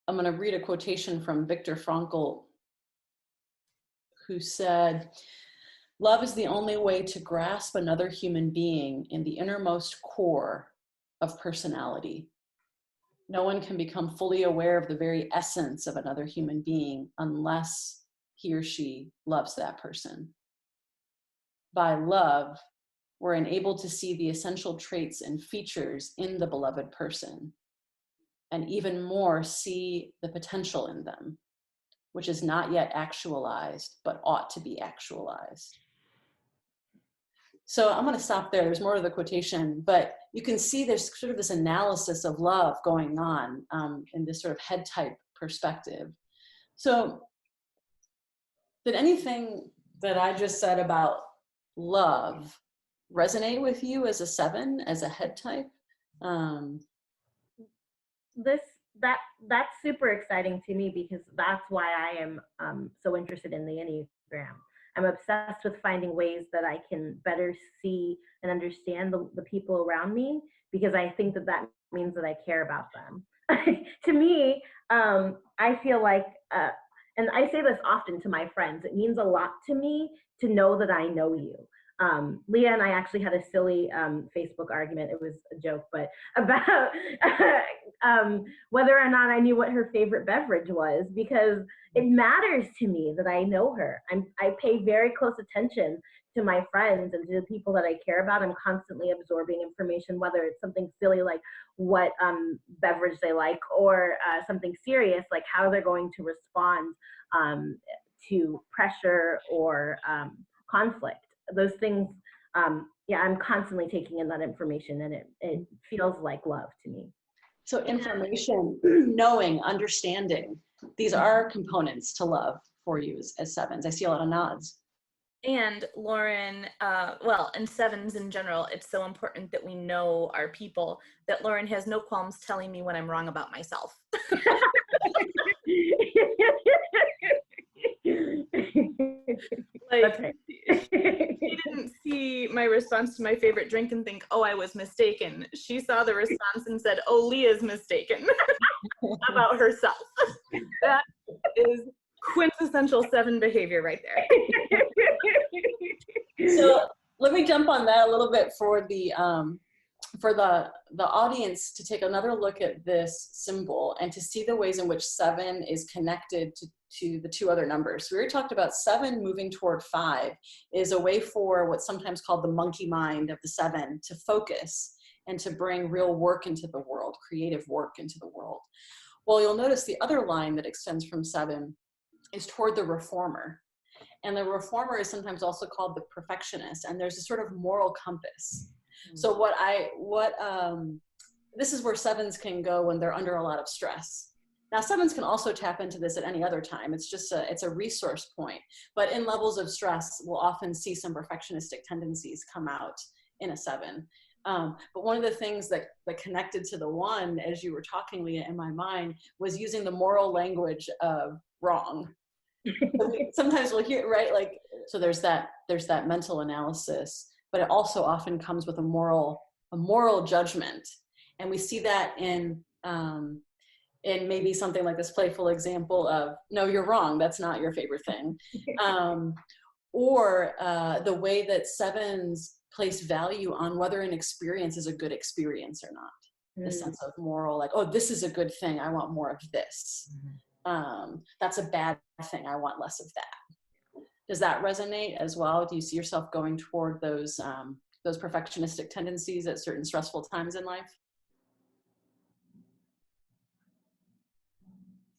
going to read a quotation from Viktor Frankl, who said, "Love is the only way to grasp another human being in the innermost core of personality. No one can become fully aware of the very essence of another human being unless he or she loves that person. By love, we're enabled to see the essential traits and features in the beloved person, and even more, see the potential in them, which is not yet actualized, but ought to be actualized." So I'm going to stop there. There's more to the quotation, but you can see there's sort of this analysis of love going on in this sort of head type perspective. So did anything that I just said about love resonate with you as a 7, as a head type? That's super exciting to me, because that's why I am so interested in the Enneagram. I'm obsessed with finding ways that I can better see and understand the people around me, because I think that means that I care about them. To me, I feel like, and I say this often to my friends, it means a lot to me to know that I know you. Leah and I actually had a silly Facebook argument. It was a joke, but about whether or not I knew what her favorite beverage was, because it matters to me that I know her. I pay very close attention to my friends and to the people that I care about. I'm constantly absorbing information, whether it's something silly like what beverage they like, or something serious like how they're going to respond to pressure or conflict. Those things, I'm constantly taking in that information, and it feels like love to me. So information, knowing, understanding, these are components to love for you as 7s. I see a lot of nods. And Lauren, and 7s in general, it's so important that we know our people, that Lauren has no qualms telling me when I'm wrong about myself. Like, That's right. She didn't see my response to my favorite drink and think, oh, I was mistaken. She saw the response and said, oh, Leah's mistaken about herself. That is quintessential 7 behavior right there. So let me jump on that a little bit for the audience to take another look at this symbol and to see the ways in which 7 is connected to the 2 other numbers. So we already talked about 7 moving toward 5 is a way for what's sometimes called the monkey mind of the 7 to focus and to bring real work into the world, creative work into the world. Well, you'll notice the other line that extends from 7 is toward the reformer. And the reformer is sometimes also called the perfectionist, and there's a sort of moral compass. So this is where 7s can go when they're under a lot of stress. Now 7s can also tap into this at any other time. It's just it's a resource point. But in levels of stress, we'll often see some perfectionistic tendencies come out in a 7. But one of the things that connected to the 1, as you were talking, Leah, in my mind, was using the moral language of wrong. Sometimes we'll hear, right? Like, so there's that mental analysis, but it also often comes with a moral judgment. And we see that in maybe something like this playful example of, no, you're wrong. That's not your favorite thing. Or the way that sevens place value on whether an experience is a good experience or not. The sense of moral, like, oh, this is a good thing. I want more of this. That's a bad thing. I want less of that. Does that resonate as well? Do you see yourself going toward those perfectionistic tendencies at certain stressful times in life?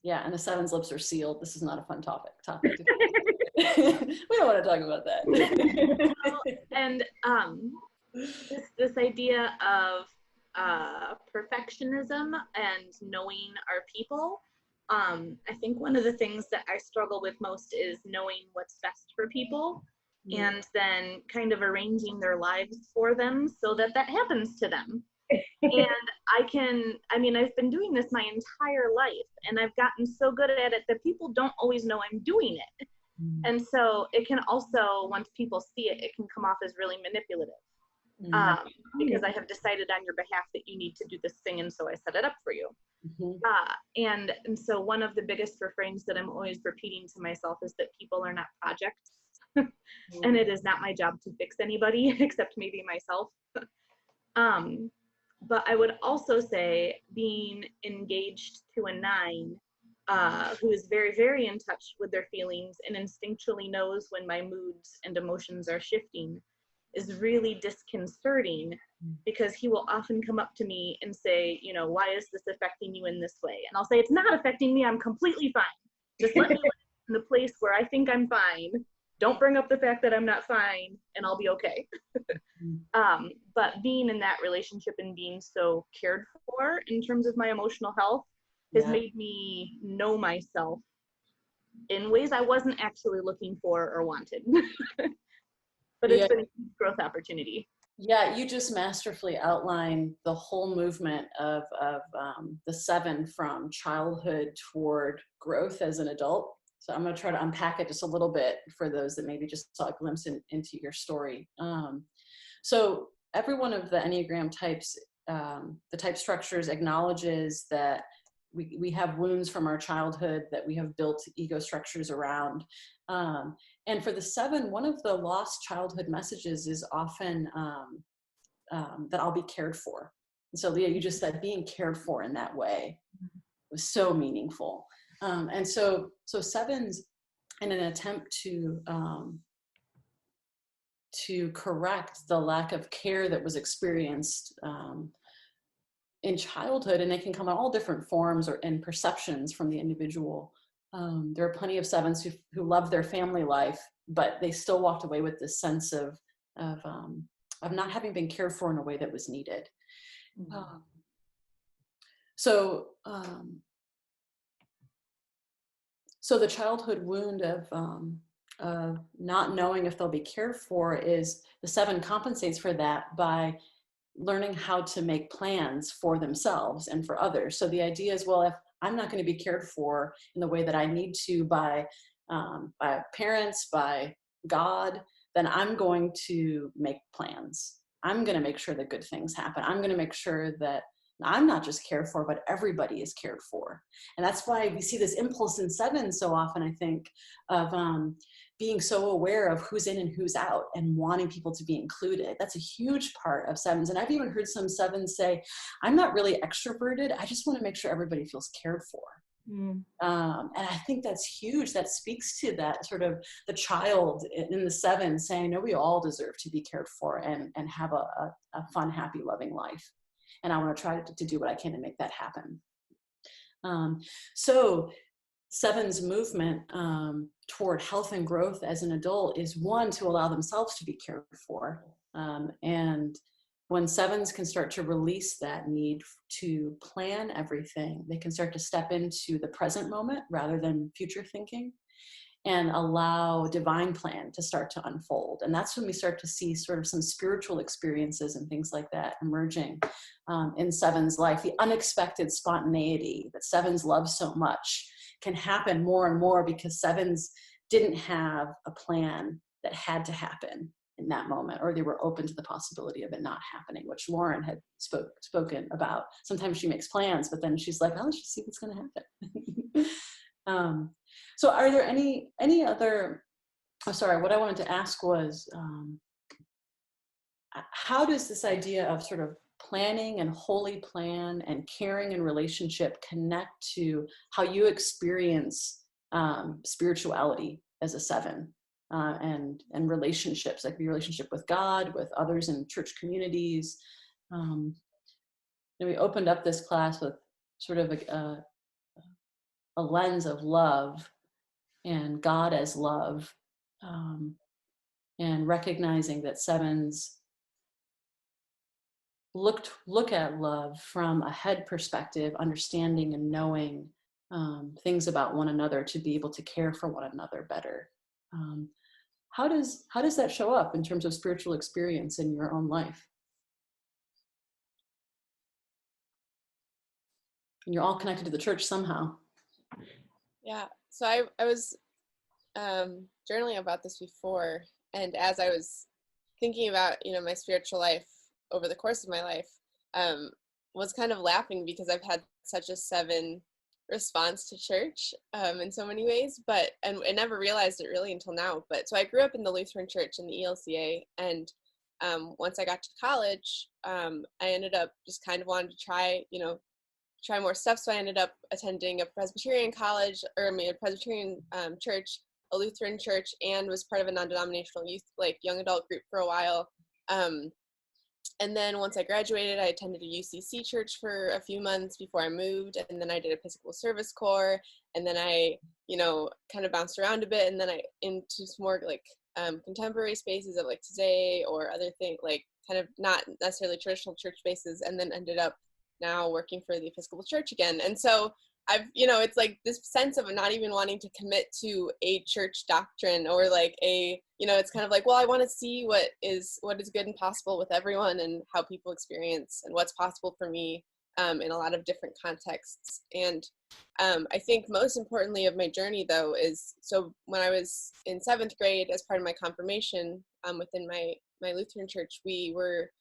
Yeah, and the seven's lips are sealed. This is not a fun topic. We don't want to talk about that. And this idea of perfectionism and knowing our people. I think one of the things that I struggle with most is knowing what's best for people and then kind of arranging their lives for them so that happens to them. And I've been doing this my entire life, and I've gotten so good at it that people don't always know I'm doing it. And so it can also, once people see it, it can come off as really manipulative. Because I have decided on your behalf that you need to do this thing, and so I set it up for you. And so one of the biggest refrains that I'm always repeating to myself is that people are not projects. And it is not my job to fix anybody except maybe myself. But I would also say, being engaged to a 9, who is very, very in touch with their feelings and instinctually knows when my moods and emotions are shifting, is really disconcerting, because he will often come up to me and say, why is this affecting you in this way? And I'll say, it's not affecting me. I'm completely fine. Just let me live in the place where I think I'm fine. Don't bring up the fact that I'm not fine, and I'll be okay. But being in that relationship and being so cared for in terms of my emotional health has made me know myself in ways I wasn't actually looking for or wanted. But it's been a huge growth opportunity. Yeah, you just masterfully outlined the whole movement of the 7 from childhood toward growth as an adult. So I'm going to try to unpack it just a little bit for those that maybe just saw a glimpse into your story. So every one of the Enneagram types, the type structures, acknowledges that we have wounds from our childhood that we have built ego structures around. And for the 7, one of the lost childhood messages is often that I'll be cared for. And so Leah, you just said being cared for in that way was so meaningful. And so 7s, in an attempt to correct the lack of care that was experienced in childhood, and it can come in all different forms or in perceptions from the individual. There are plenty of 7s who love their family life, but they still walked away with this sense of not having been cared for in a way that was needed. So the childhood wound of not knowing if they'll be cared for is the 7 compensates for that by learning how to make plans for themselves and for others. So the idea is, well, if I'm not going to be cared for in the way that I need to by parents, by God, then I'm going to make plans. I'm going to make sure that good things happen. I'm going to make sure that I'm not just cared for, but everybody is cared for. And that's why we see this impulse in 7 so often, I think, of being so aware of who's in and who's out and wanting people to be included. That's a huge part of 7s. And I've even heard some 7s say, I'm not really extroverted. I just want to make sure everybody feels cared for. And I think that's huge. That speaks to that sort of the child in the 7 saying, no, we all deserve to be cared for and have a fun, happy, loving life. And I want to try to do what I can to make that happen. So 7's movement toward health and growth as an adult is, one, to allow themselves to be cared for. And when 7s can start to release that need to plan everything, they can start to step into the present moment rather than future thinking, and allow divine plan to start to unfold. And that's when we start to see sort of some spiritual experiences and things like that emerging in 7's life. The unexpected spontaneity that 7s love so much can happen more and more because sevens didn't have a plan that had to happen in that moment, or they were open to the possibility of it not happening, which Lauren had spoken about. Sometimes she makes plans, but then she's like, oh, let's just see what's going to happen. So are there any other, what I wanted to ask was, how does this idea of sort of planning and holy plan and caring and relationship connect to how you experience spirituality as a seven, and relationships, like your relationship with God, with others in church communities? And we opened up this class with sort of a lens of love and God as love, and recognizing that sevens look at love from a head perspective, understanding and knowing things about one another to be able to care for one another better. How does that show up in terms of spiritual experience in your own life? And you're all connected to the church somehow. Yeah, so I was journaling about this before, and as I was thinking about, my spiritual life over the course of my life, was kind of laughing because I've had such a seven response to church in so many ways, and I never realized it really until now. But so I grew up in the Lutheran Church in the ELCA, and once I got to college, I ended up just kind of wanting to try more stuff. So I ended up attending a Presbyterian college, a Presbyterian church, a Lutheran church, and was part of a non-denominational youth, young adult group for a while. And then once I graduated, I attended a UCC church for a few months before I moved. And then I did Episcopal Service Corps. And then I, kind of bounced around a bit. And then I into some more contemporary spaces of today or other things, kind of not necessarily traditional church spaces. And then ended up now working for the Episcopal Church again. And so I've, it's this sense of not even wanting to commit to a church doctrine or it's kind of well, I want to see what is good and possible with everyone and how people experience and what's possible for me in a lot of different contexts. And I think most importantly of my journey though is, so when I was in 7th grade as part of my confirmation within my Lutheran church, we were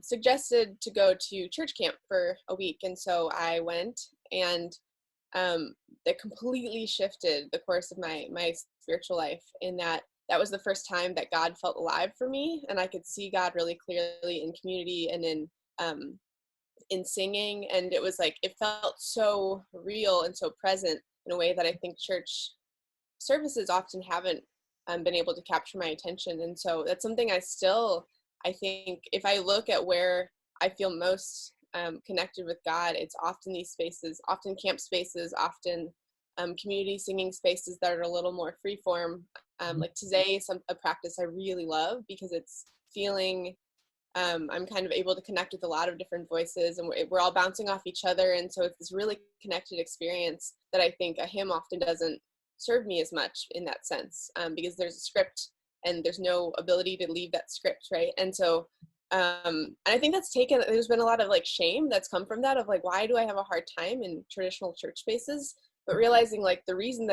suggested to go to church camp for a week. And so I went, and that completely shifted the course of my spiritual life, in that was the first time that God felt alive for me, and I could see God really clearly in community and in singing. And it was it felt so real and so present in a way that I think church services often haven't been able to capture my attention. And so that's something I think if I look at where I feel most connected with God, it's often these spaces, often camp spaces, often community singing spaces that are a little more freeform. Like today is a practice I really love because it's feeling, I'm kind of able to connect with a lot of different voices, and we're all bouncing off each other. And so it's this really connected experience that I think a hymn often doesn't serve me as much in that sense, because there's a script and there's no ability to leave that script, right? And so and I think there's been a lot of shame that's come from that, of why do I have a hard time in traditional church spaces? But realizing the reason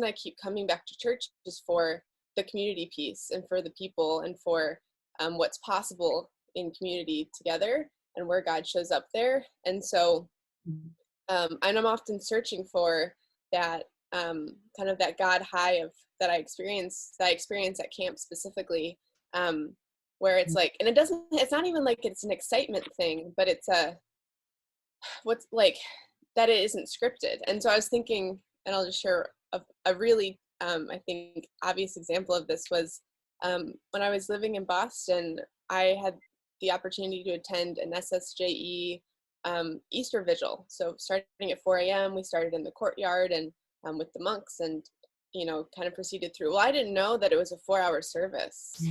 I keep coming back to church is for the community piece and for the people and for what's possible in community together and where God shows up there. And so and I'm often searching for that kind of that God high that I experience at camp specifically, where it's and it's not even it's an excitement thing, but it's that it isn't scripted. And so I was thinking, and I'll just share a really I think obvious example of this was when I was living in Boston, I had the opportunity to attend an SSJE Easter Vigil. So starting at 4 a.m., we started in the courtyard and with the monks, and kind of proceeded through. Well, I didn't know that it was a 4-hour service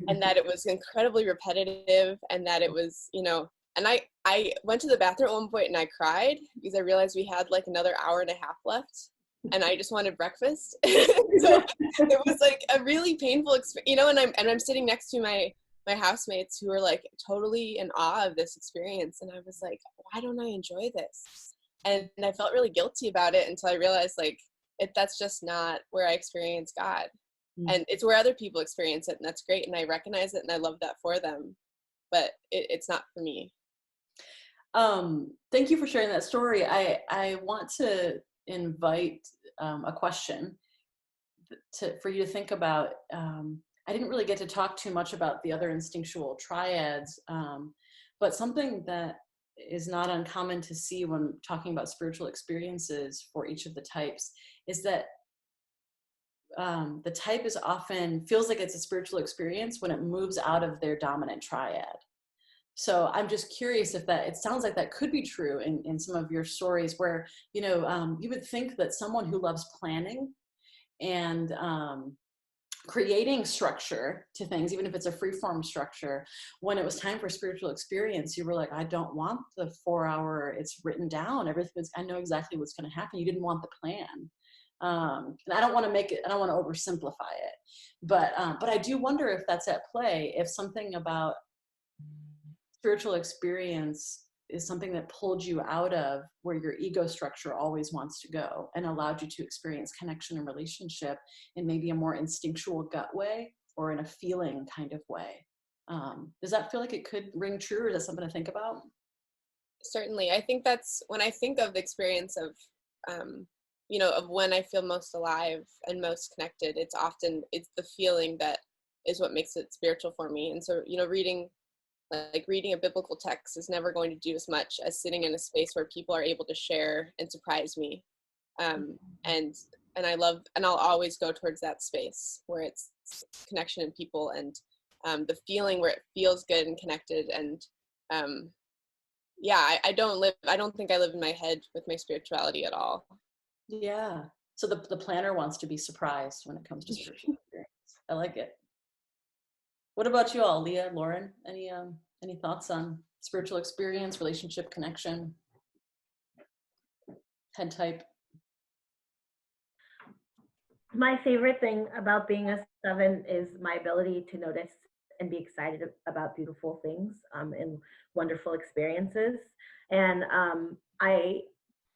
and that it was incredibly repetitive, and that it was, and I went to the bathroom at one point and I cried because I realized we had another hour and a half left and I just wanted breakfast. So it was a really painful experience, and I'm sitting next to my housemates who are totally in awe of this experience. And I was why don't I enjoy this? And I felt really guilty about it until I realized that's just not where I experience God. And it's where other people experience it, and that's great. And I recognize it and I love that for them, but it's not for me. Thank you for sharing that story. I want to invite a question for you to think about. I didn't really get to talk too much about the other instinctual triads, but something that is not uncommon to see when talking about spiritual experiences for each of the types is that the type is often feels like it's a spiritual experience when it moves out of their dominant triad. So I'm just curious if it sounds like that could be true in some of your stories where, you would think that someone who loves planning and creating structure to things, even if it's a free form structure, when it was time for spiritual experience, you were like, I don't want the 4 hour, it's written down, I know exactly what's going to happen. You didn't want the plan. And I don't want to oversimplify it, but I do wonder if that's at play, if something about spiritual experience is something that pulled you out of where your ego structure always wants to go and allowed you to experience connection and relationship in maybe a more instinctual gut way or in a feeling kind of way. Does that feel like it could ring true, or is that something to think about? Certainly. I think that's when I think of the experience of, of when I feel most alive and most connected, it's the feeling that is what makes it spiritual for me. And so, reading a biblical text is never going to do as much as sitting in a space where people are able to share and surprise me. And I love, and I'll always go towards that space where it's connection and people and the feeling where it feels good and connected. And I don't think I live in my head with my spirituality at all. Yeah. So the planner wants to be surprised when it comes to spiritual experience. I like it. What about you all, Leah, Lauren? Any thoughts on spiritual experience, relationship, connection, head type? My favorite thing about being a 7 is my ability to notice and be excited about beautiful things and wonderful experiences. And I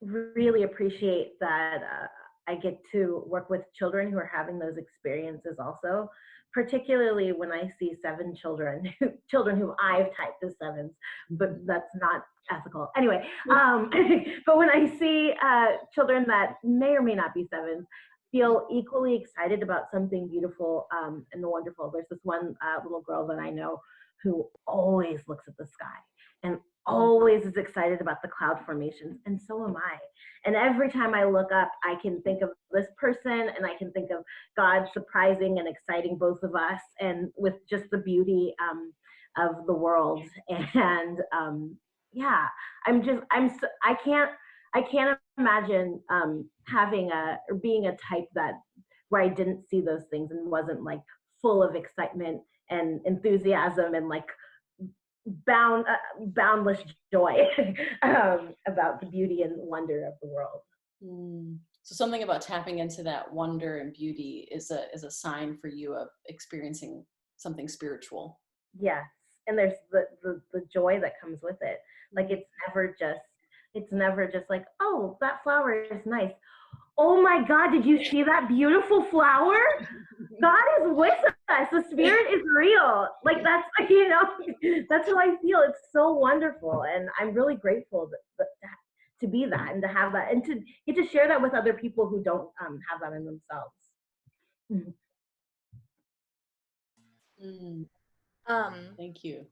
really appreciate that I get to work with children who are having those experiences also, particularly when I see 7 children who I've typed as 7s, but that's not ethical. Anyway, but when I see children that may or may not be 7s, feel equally excited about something beautiful and wonderful. There's this one little girl that I know who always looks at the sky and always is excited about the cloud formations, and so am I. And every time I look up, I can think of this person, and I can think of God surprising and exciting both of us, and with just the beauty of the world. And I can't imagine being a type where I didn't see those things and wasn't like full of excitement and enthusiasm and like boundless joy about the beauty and wonder of the world. So something about tapping into that wonder and beauty is a sign for you of experiencing something spiritual. Yes, and there's the joy that comes with it. Like it's never just like, oh, that flower is nice. Oh my God, did you see that beautiful flower? God is with us. The spirit is real. Like that's that's how I feel. It's so wonderful, and I'm really grateful to be that and to have that and to get to share that with other people who don't have that in themselves. Thank you.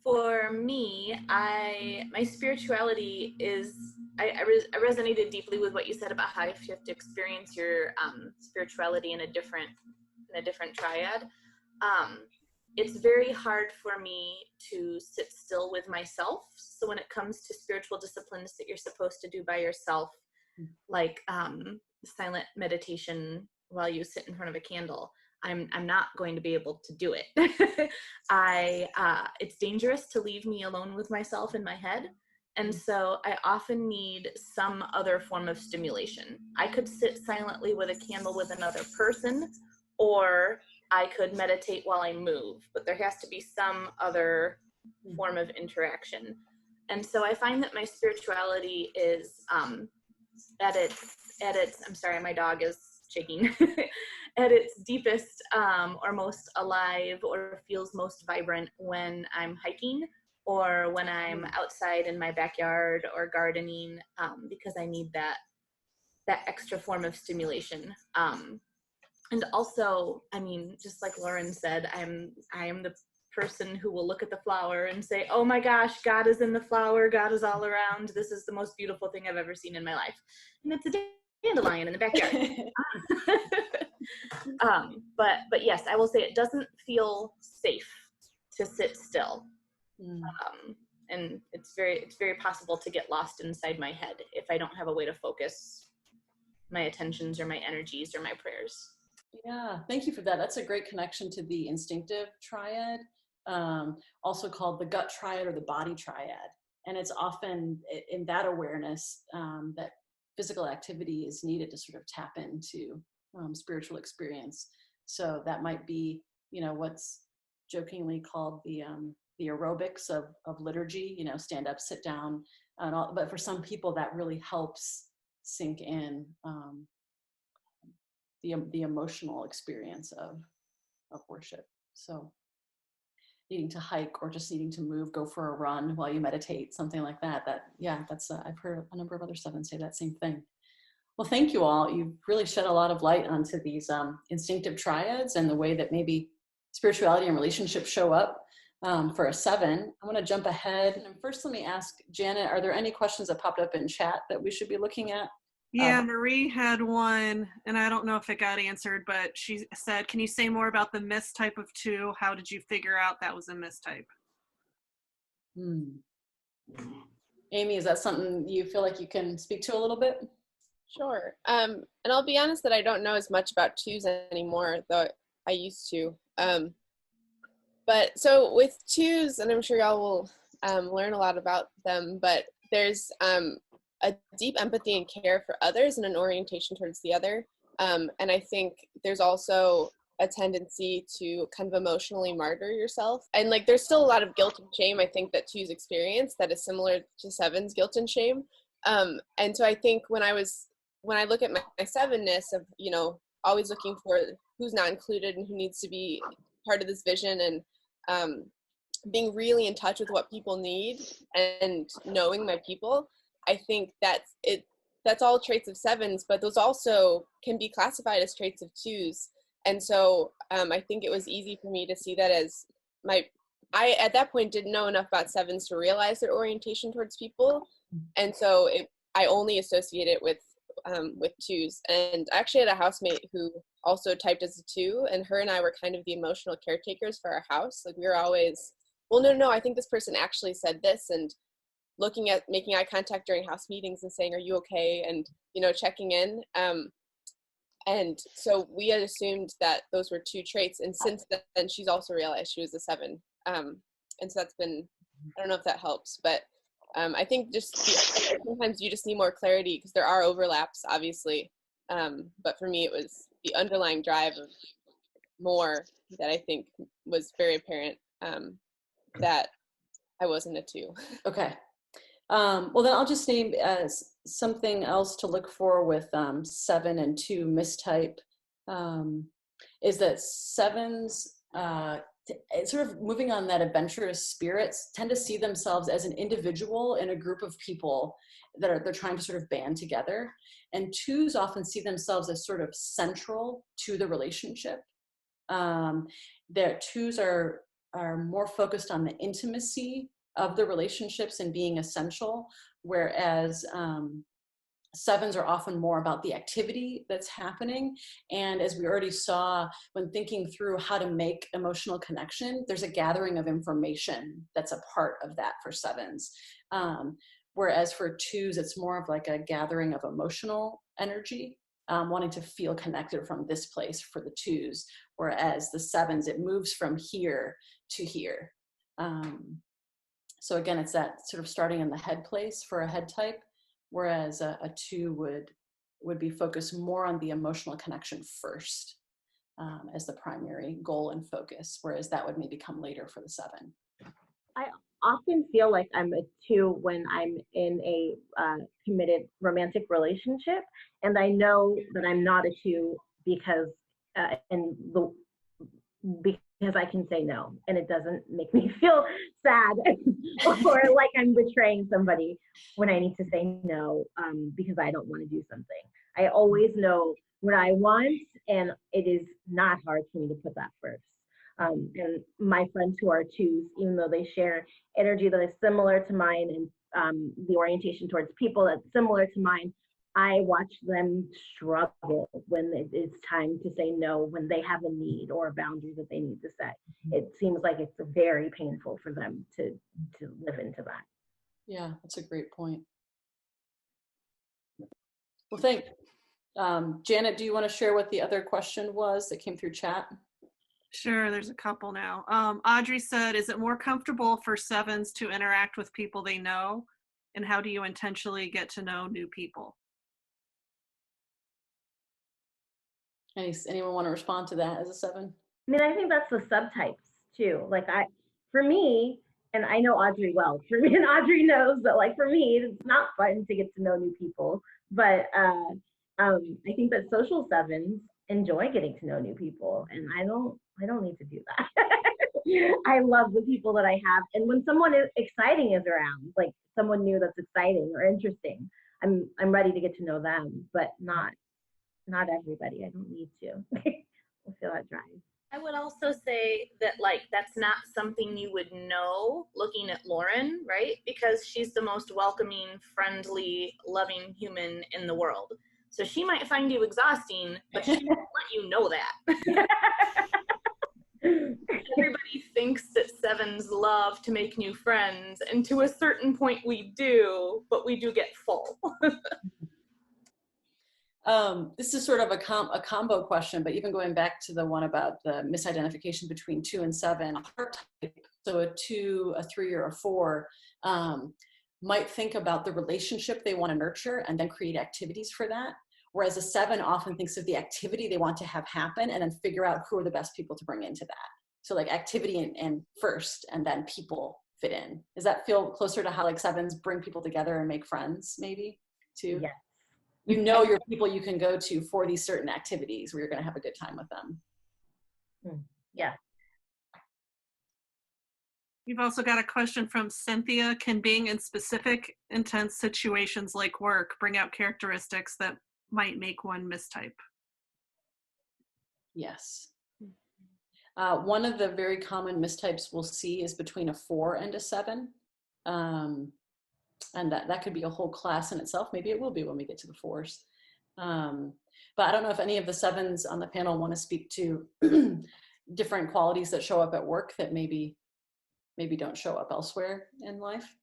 For me, my spirituality is, I resonated deeply with what you said about how you have to experience your spirituality in a different triad. It's very hard for me to sit still with myself. So when it comes to spiritual disciplines that you're supposed to do by yourself, like silent meditation while you sit in front of a candle, I'm not going to be able to do it. It's dangerous to leave me alone with myself in my head. And so I often need some other form of stimulation. I could sit silently with a candle with another person, or I could meditate while I move, but there has to be some other form of interaction. And so I find that my spirituality is at its, I'm sorry, my dog is shaking, at its deepest or most alive or feels most vibrant when I'm hiking or when I'm outside in my backyard or gardening, because I need that extra form of stimulation. And also, I mean, just like Lauren said, I am the person who will look at the flower and say, oh my gosh, God is in the flower. God is all around. This is the most beautiful thing I've ever seen in my life. And it's a dandelion in the backyard. But yes, I will say it doesn't feel safe to sit still. And it's very possible to get lost inside my head if I don't have a way to focus my attentions or my energies or my prayers. Yeah, thank you for that. That's a great connection to the instinctive triad, also called the gut triad or the body triad. And it's often in that awareness that physical activity is needed to sort of tap into spiritual experience. So that might be, what's jokingly called the aerobics of liturgy, stand up, sit down, and all. But for some people, that really helps sink in the emotional experience of worship. So needing to hike or just needing to move, go for a run while you meditate, something like that. That's I've heard a number of other sevens say that same thing. Well, thank you all. You've really shed a lot of light onto these instinctive triads and the way that maybe spirituality and relationships show up for a seven. I want to jump ahead. And first, let me ask Janet, are there any questions that popped up in chat that we should be looking at? Yeah, Marie had one, and I don't know if it got answered, but she said, can you say more about the mistype of 2? How did you figure out that was a mistype? Amy, is that something you feel like you can speak to a little bit? Sure. And I'll be honest that I don't know as much about 2s anymore, though I used to. But so with 2s, and I'm sure y'all will learn a lot about them, but there's a deep empathy and care for others and an orientation towards the other. And I think there's also a tendency to kind of emotionally martyr yourself. And like, there's still a lot of guilt and shame, I think, that 2s experience that is similar to 7's guilt and shame. And so I think when I look at my 7-ness of, always looking for who's not included and who needs to be part of this vision, and being really in touch with what people need and knowing my people, I think that's all traits of 7s, but those also can be classified as traits of 2s. And so I think it was easy for me to see that as I at that point didn't know enough about 7s to realize their orientation towards people. And so I only associate it with 2s. And I actually had a housemate who also typed as a 2, and her and I were kind of the emotional caretakers for our house. Like, we were always, well, no, I think this person actually said this, and making eye contact during house meetings and saying, are you okay? And, checking in. And so we had assumed that those were 2 traits. And since then, she's also realized she was a 7. And so that's been, I don't know if that helps, but I think just sometimes you just need more clarity because there are overlaps, obviously. But for me, it was the underlying drive of more that I think was very apparent, that I wasn't a 2. Okay. Well, then I'll just name something else to look for with 7 and 2 mistype, is that 7s, sort of moving on that adventurous spirits, tend to see themselves as an individual in a group of people that they're trying to sort of band together. And 2s often see themselves as sort of central to the relationship. Their 2s are more focused on the intimacy of the relationships and being essential, whereas 7s are often more about the activity that's happening. And as we already saw, when thinking through how to make emotional connection, there's a gathering of information that's a part of that for 7s. Whereas for 2s, it's more of like a gathering of emotional energy, wanting to feel connected from this place for the 2s. Whereas the 7s, it moves from here to here. So again, it's that sort of starting in the head place for a head type, whereas a 2 would be focused more on the emotional connection first as the primary goal and focus, whereas that would maybe come later for the 7. often feel like I'm a 2 when I'm in a committed romantic relationship, and I know that I'm not a 2 because because I can say no, and it doesn't make me feel sad or like I'm betraying somebody when I need to say no because I don't want to do something. I always know what I want, and it is not hard for me to put that first. And my friends who are 2s, even though they share energy that is similar to mine and the orientation towards people that's similar to mine, I watch them struggle when it's time to say no, when they have a need or a boundary that they need to set. It seems like it's very painful for them to live into that. Yeah, that's a great point. Well, thank Janet, do you want to share what the other question was that came through chat? Sure, there's a couple now. Audrey said, is it more comfortable for 7s to interact with people they know? And how do you intentionally get to know new people? Anyone want to respond to that as a 7? I mean, I think that's the subtypes too. Like for me, and I know Audrey well, for me, and Audrey knows that like for me, it's not fun to get to know new people, but I think that social 7s enjoy getting to know new people, and I don't need to do that. I love the people that I have, and when someone exciting is around, like someone new that's exciting or interesting, I'm ready to get to know them, but not everybody. I don't need to. I feel that drive. I would also say that like that's not something you would know looking at Lauren, right? Because she's the most welcoming, friendly, loving human in the world. So she might find you exhausting, but she won't let you know that. Everybody thinks that 7s love to make new friends, and to a certain point we do, but we do get full. This is sort of a combo question, but even going back to the one about the misidentification between 2 and 7, so a 2, a 3, or a 4 might think about the relationship they want to nurture and then create activities for that. Whereas a 7 often thinks of the activity they want to have happen and then figure out who are the best people to bring into that. So like activity and first, and then people fit in. Does that feel closer to how like 7s bring people together and make friends maybe too? Yes. You know your people you can go to for these certain activities where you're going to have a good time with them. Yeah. You've also got a question from Cynthia. Can being in specific, intense situations like work bring out characteristics that might make one mistype? Yes. One of the very common mistypes we'll see is between a 4 and a 7. And that could be a whole class in itself. Maybe it will be when we get to the 4s. But I don't know if any of the 7s on the panel want to speak to different qualities that show up at work that maybe don't show up elsewhere in life.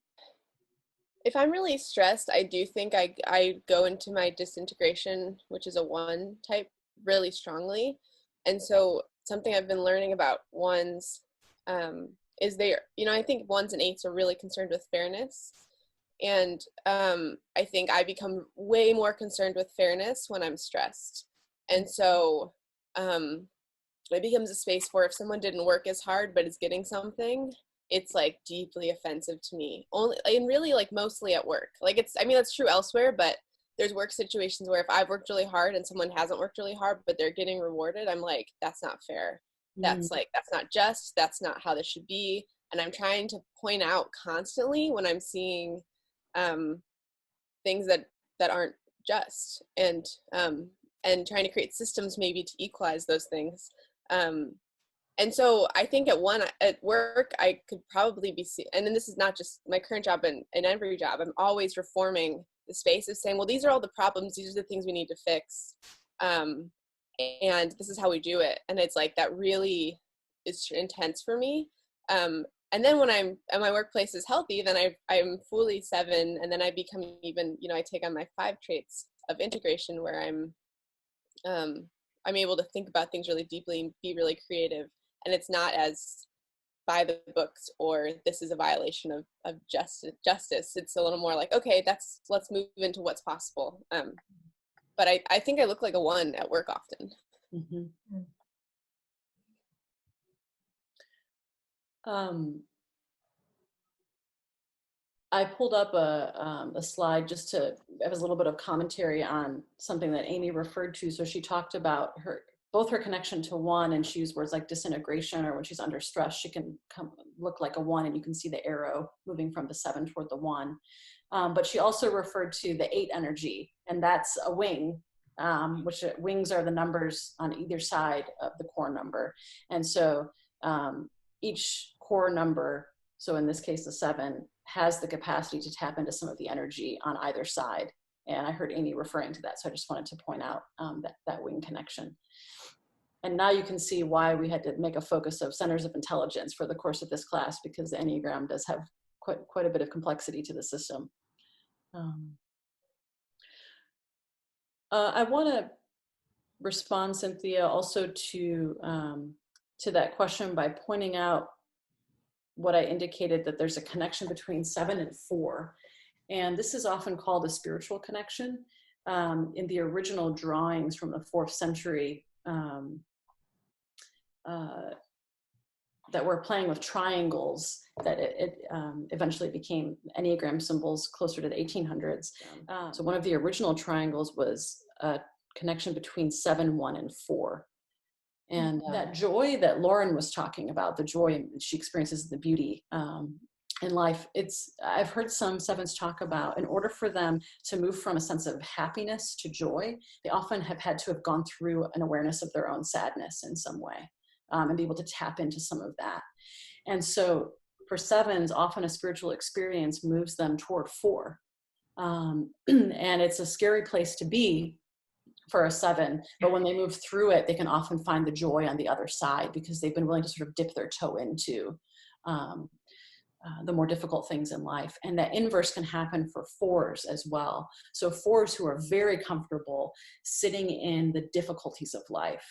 If I'm really stressed, I do think I go into my disintegration, which is a 1 type, really strongly. And so something I've been learning about 1s is I think 1s and 8s are really concerned with fairness. And I think I become way more concerned with fairness when I'm stressed. And so it becomes a space for if someone didn't work as hard but is getting something, it's like deeply offensive to me. And really like mostly at work. Like that's true elsewhere, but there's work situations where if I've worked really hard and someone hasn't worked really hard but they're getting rewarded, I'm like, that's not fair. That's not just, that's not how this should be. And I'm trying to point out constantly when I'm seeing things that aren't just, and trying to create systems maybe to equalize those things. And so I think at work, I could probably be, and then this is not just my current job and every job, I'm always reforming the space of saying, well, these are all the problems, these are the things we need to fix. And this is how we do it. And it's like, that really is intense for me. And then when my workplace is healthy, then I'm fully 7, and then I become even, I take on my 5 traits of integration where I'm able to think about things really deeply and be really creative. And it's not as by the books or this is a violation of justice. It's a little more like, okay, let's move into what's possible. But I think I look like a 1 at work often. Mm-hmm. I pulled up a slide just to have a little bit of commentary on something that Amy referred to. So she talked about both her connection to 1, and she used words like disintegration, or when she's under stress, she can look like a 1, and you can see the arrow moving from the 7 toward the 1. But she also referred to the 8 energy, and that's a wing, which wings are the numbers on either side of the core number. And so each core number, so in this case, the 7, has the capacity to tap into some of the energy on either side. And I heard Amy referring to that, so I just wanted to point out that wing connection. And now you can see why we had to make a focus of centers of intelligence for the course of this class, because the Enneagram does have quite a bit of complexity to the system. I want to respond, Cynthia, also to that question by pointing out what I indicated, that there's a connection between 7 and 4. And this is often called a spiritual connection. In the original drawings from the 4th century that were playing with triangles, that it eventually became Enneagram symbols closer to the 1800s. So one of the original triangles was a connection between 7, 1, and 4. And that joy that Lauren was talking about, the joy she experiences, the beauty in life, I've heard some 7s talk about, in order for them to move from a sense of happiness to joy, they often have had to have gone through an awareness of their own sadness in some way, and be able to tap into some of that. And so for 7s, often a spiritual experience moves them toward 4. And it's a scary place to be for a 7, but when they move through it, they can often find the joy on the other side, because they've been willing to sort of dip their toe into the more difficult things in life. And that inverse can happen for 4s as well. So 4s who are very comfortable sitting in the difficulties of life,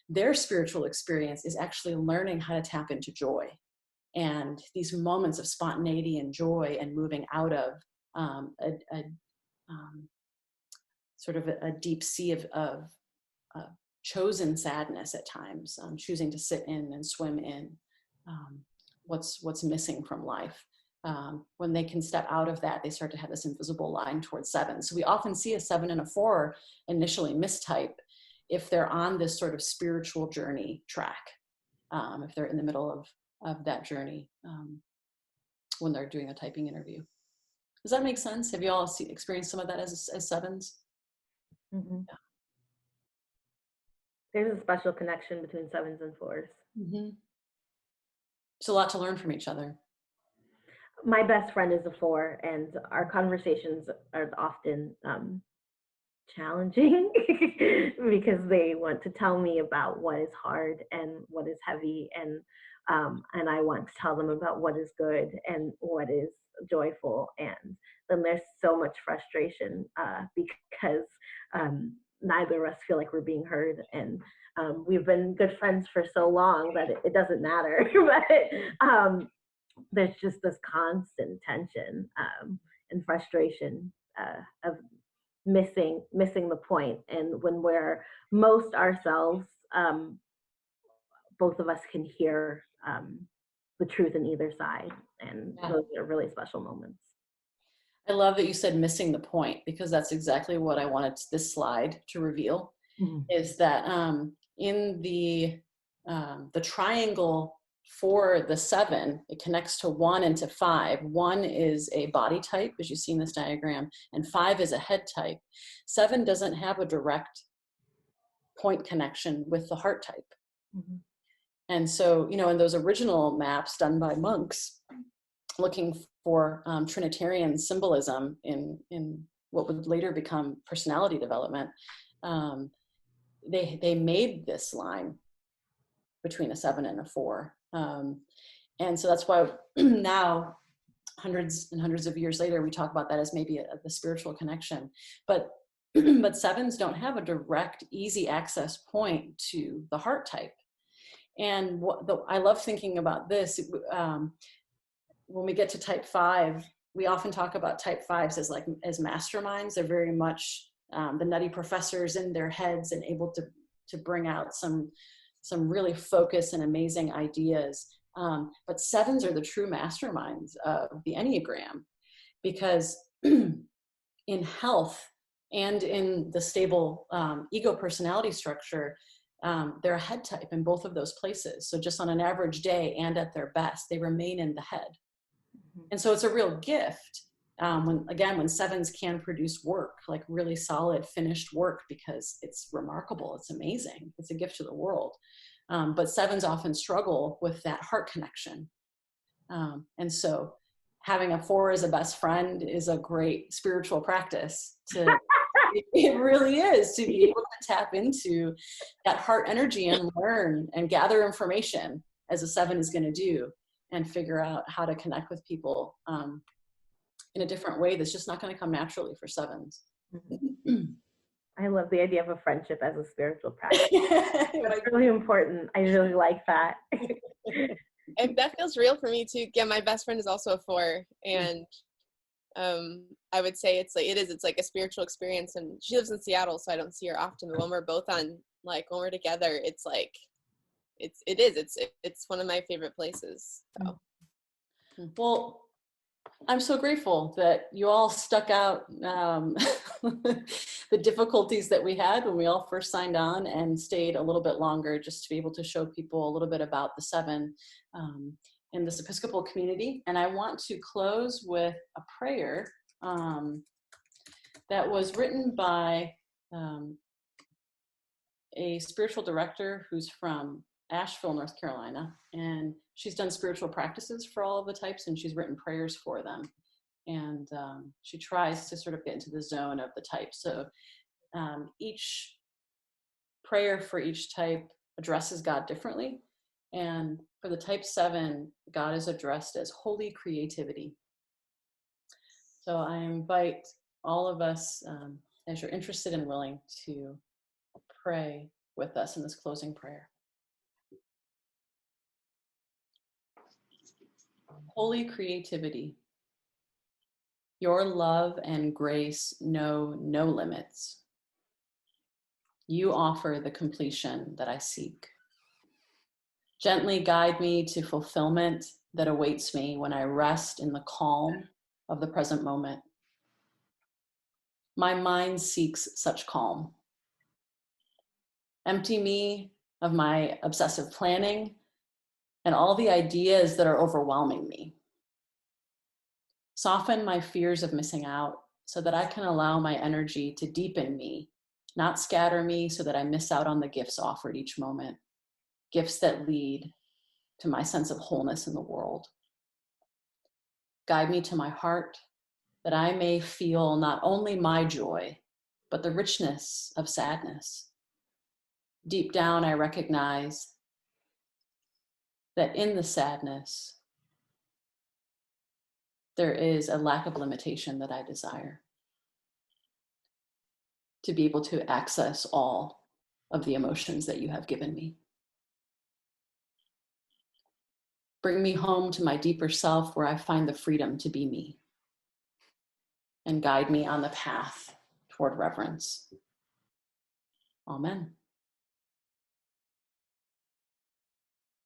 their spiritual experience is actually learning how to tap into joy. And these moments of spontaneity and joy, and moving out of sort of a deep sea of chosen sadness at times, choosing to sit in and swim in what's missing from life. When they can step out of that, they start to have this invisible line towards 7. So we often see a 7 and a 4 initially mistype if they're on this sort of spiritual journey track, if they're in the middle of that journey when they're doing a typing interview. Does that make sense? Have you all experienced some of that as 7s? Mm-hmm. Yeah. There's a special connection between 7s and 4s. Mm-hmm. It's a lot to learn from each other. My best friend is a 4, and our conversations are often challenging because they want to tell me about what is hard and what is heavy, and I want to tell them about what is good and what is joyful. And then there's so much frustration because neither of us feel like we're being heard, and we've been good friends for so long that it doesn't matter. But there's just this constant tension and frustration of missing the point. And when we're most ourselves, both of us can hear the truth in either side, and those are really special moments. I love that you said missing the point, because that's exactly what I wanted this slide to reveal. Mm-hmm. Is that in the triangle for the 7, it connects to 1 and to 5. 1 is a body type, as you see in this diagram, and 5 is a head type. 7 doesn't have a direct point connection with the heart type. Mm-hmm. And so, in those original maps done by monks, looking for Trinitarian symbolism in what would later become personality development, they made this line between a 7 and a 4. And so that's why now, hundreds and hundreds of years later, we talk about that as maybe the spiritual connection. But 7s don't have a direct, easy access point to the heart type. And I love thinking about this. When we get to type 5, we often talk about type 5s as masterminds. They're very much the nutty professors in their heads and able to bring out some really focused and amazing ideas. But sevens are the true masterminds of the Enneagram, because in health and in the stable ego personality structure, they're a head type in both of those places. So just on an average day and at their best, they remain in the head. And so it's a real gift when sevens can produce work, like really solid finished work, because it's remarkable, it's amazing, it's a gift to the world. But sevens often struggle with that heart connection. And so having a 4 as a best friend is a great spiritual practice. It really is, to be able to tap into that heart energy and learn and gather information, as a 7 is going to do, and figure out how to connect with people in a different way that's just not going to come naturally for 7s. I love the idea of a friendship as a spiritual practice. It's really important. I really like that. And that feels real for me too. Yeah, my best friend is also a 4, and I would say it's like a spiritual experience. And she lives in Seattle, so I don't see her often. But when we're both when we're together, it's like it's one of my favorite places. So. Well, I'm so grateful that you all stuck out the difficulties that we had when we all first signed on, and stayed a little bit longer, just to be able to show people a little bit about the 7 in this Episcopal community. And I want to close with a prayer that was written by a spiritual director who's from Asheville, North Carolina, and she's done spiritual practices for all of the types, and she's written prayers for them. And she tries to sort of get into the zone of the type. So each prayer for each type addresses God differently. And for the type 7, God is addressed as holy creativity. So I invite all of us, as you're interested and willing, to pray with us in this closing prayer. Holy creativity, your love and grace know no limits. You offer the completion that I seek. Gently guide me to fulfillment that awaits me when I rest in the calm of the present moment. My mind seeks such calm. Empty me of my obsessive planning and all the ideas that are overwhelming me. Soften my fears of missing out so that I can allow my energy to deepen me, not scatter me so that I miss out on the gifts offered each moment, gifts that lead to my sense of wholeness in the world. Guide me to my heart, that I may feel not only my joy, but the richness of sadness. Deep down, I recognize that in the sadness, there is a lack of limitation that I desire, to be able to access all of the emotions that you have given me. Bring me home to my deeper self, where I find the freedom to be me, and guide me on the path toward reverence. Amen.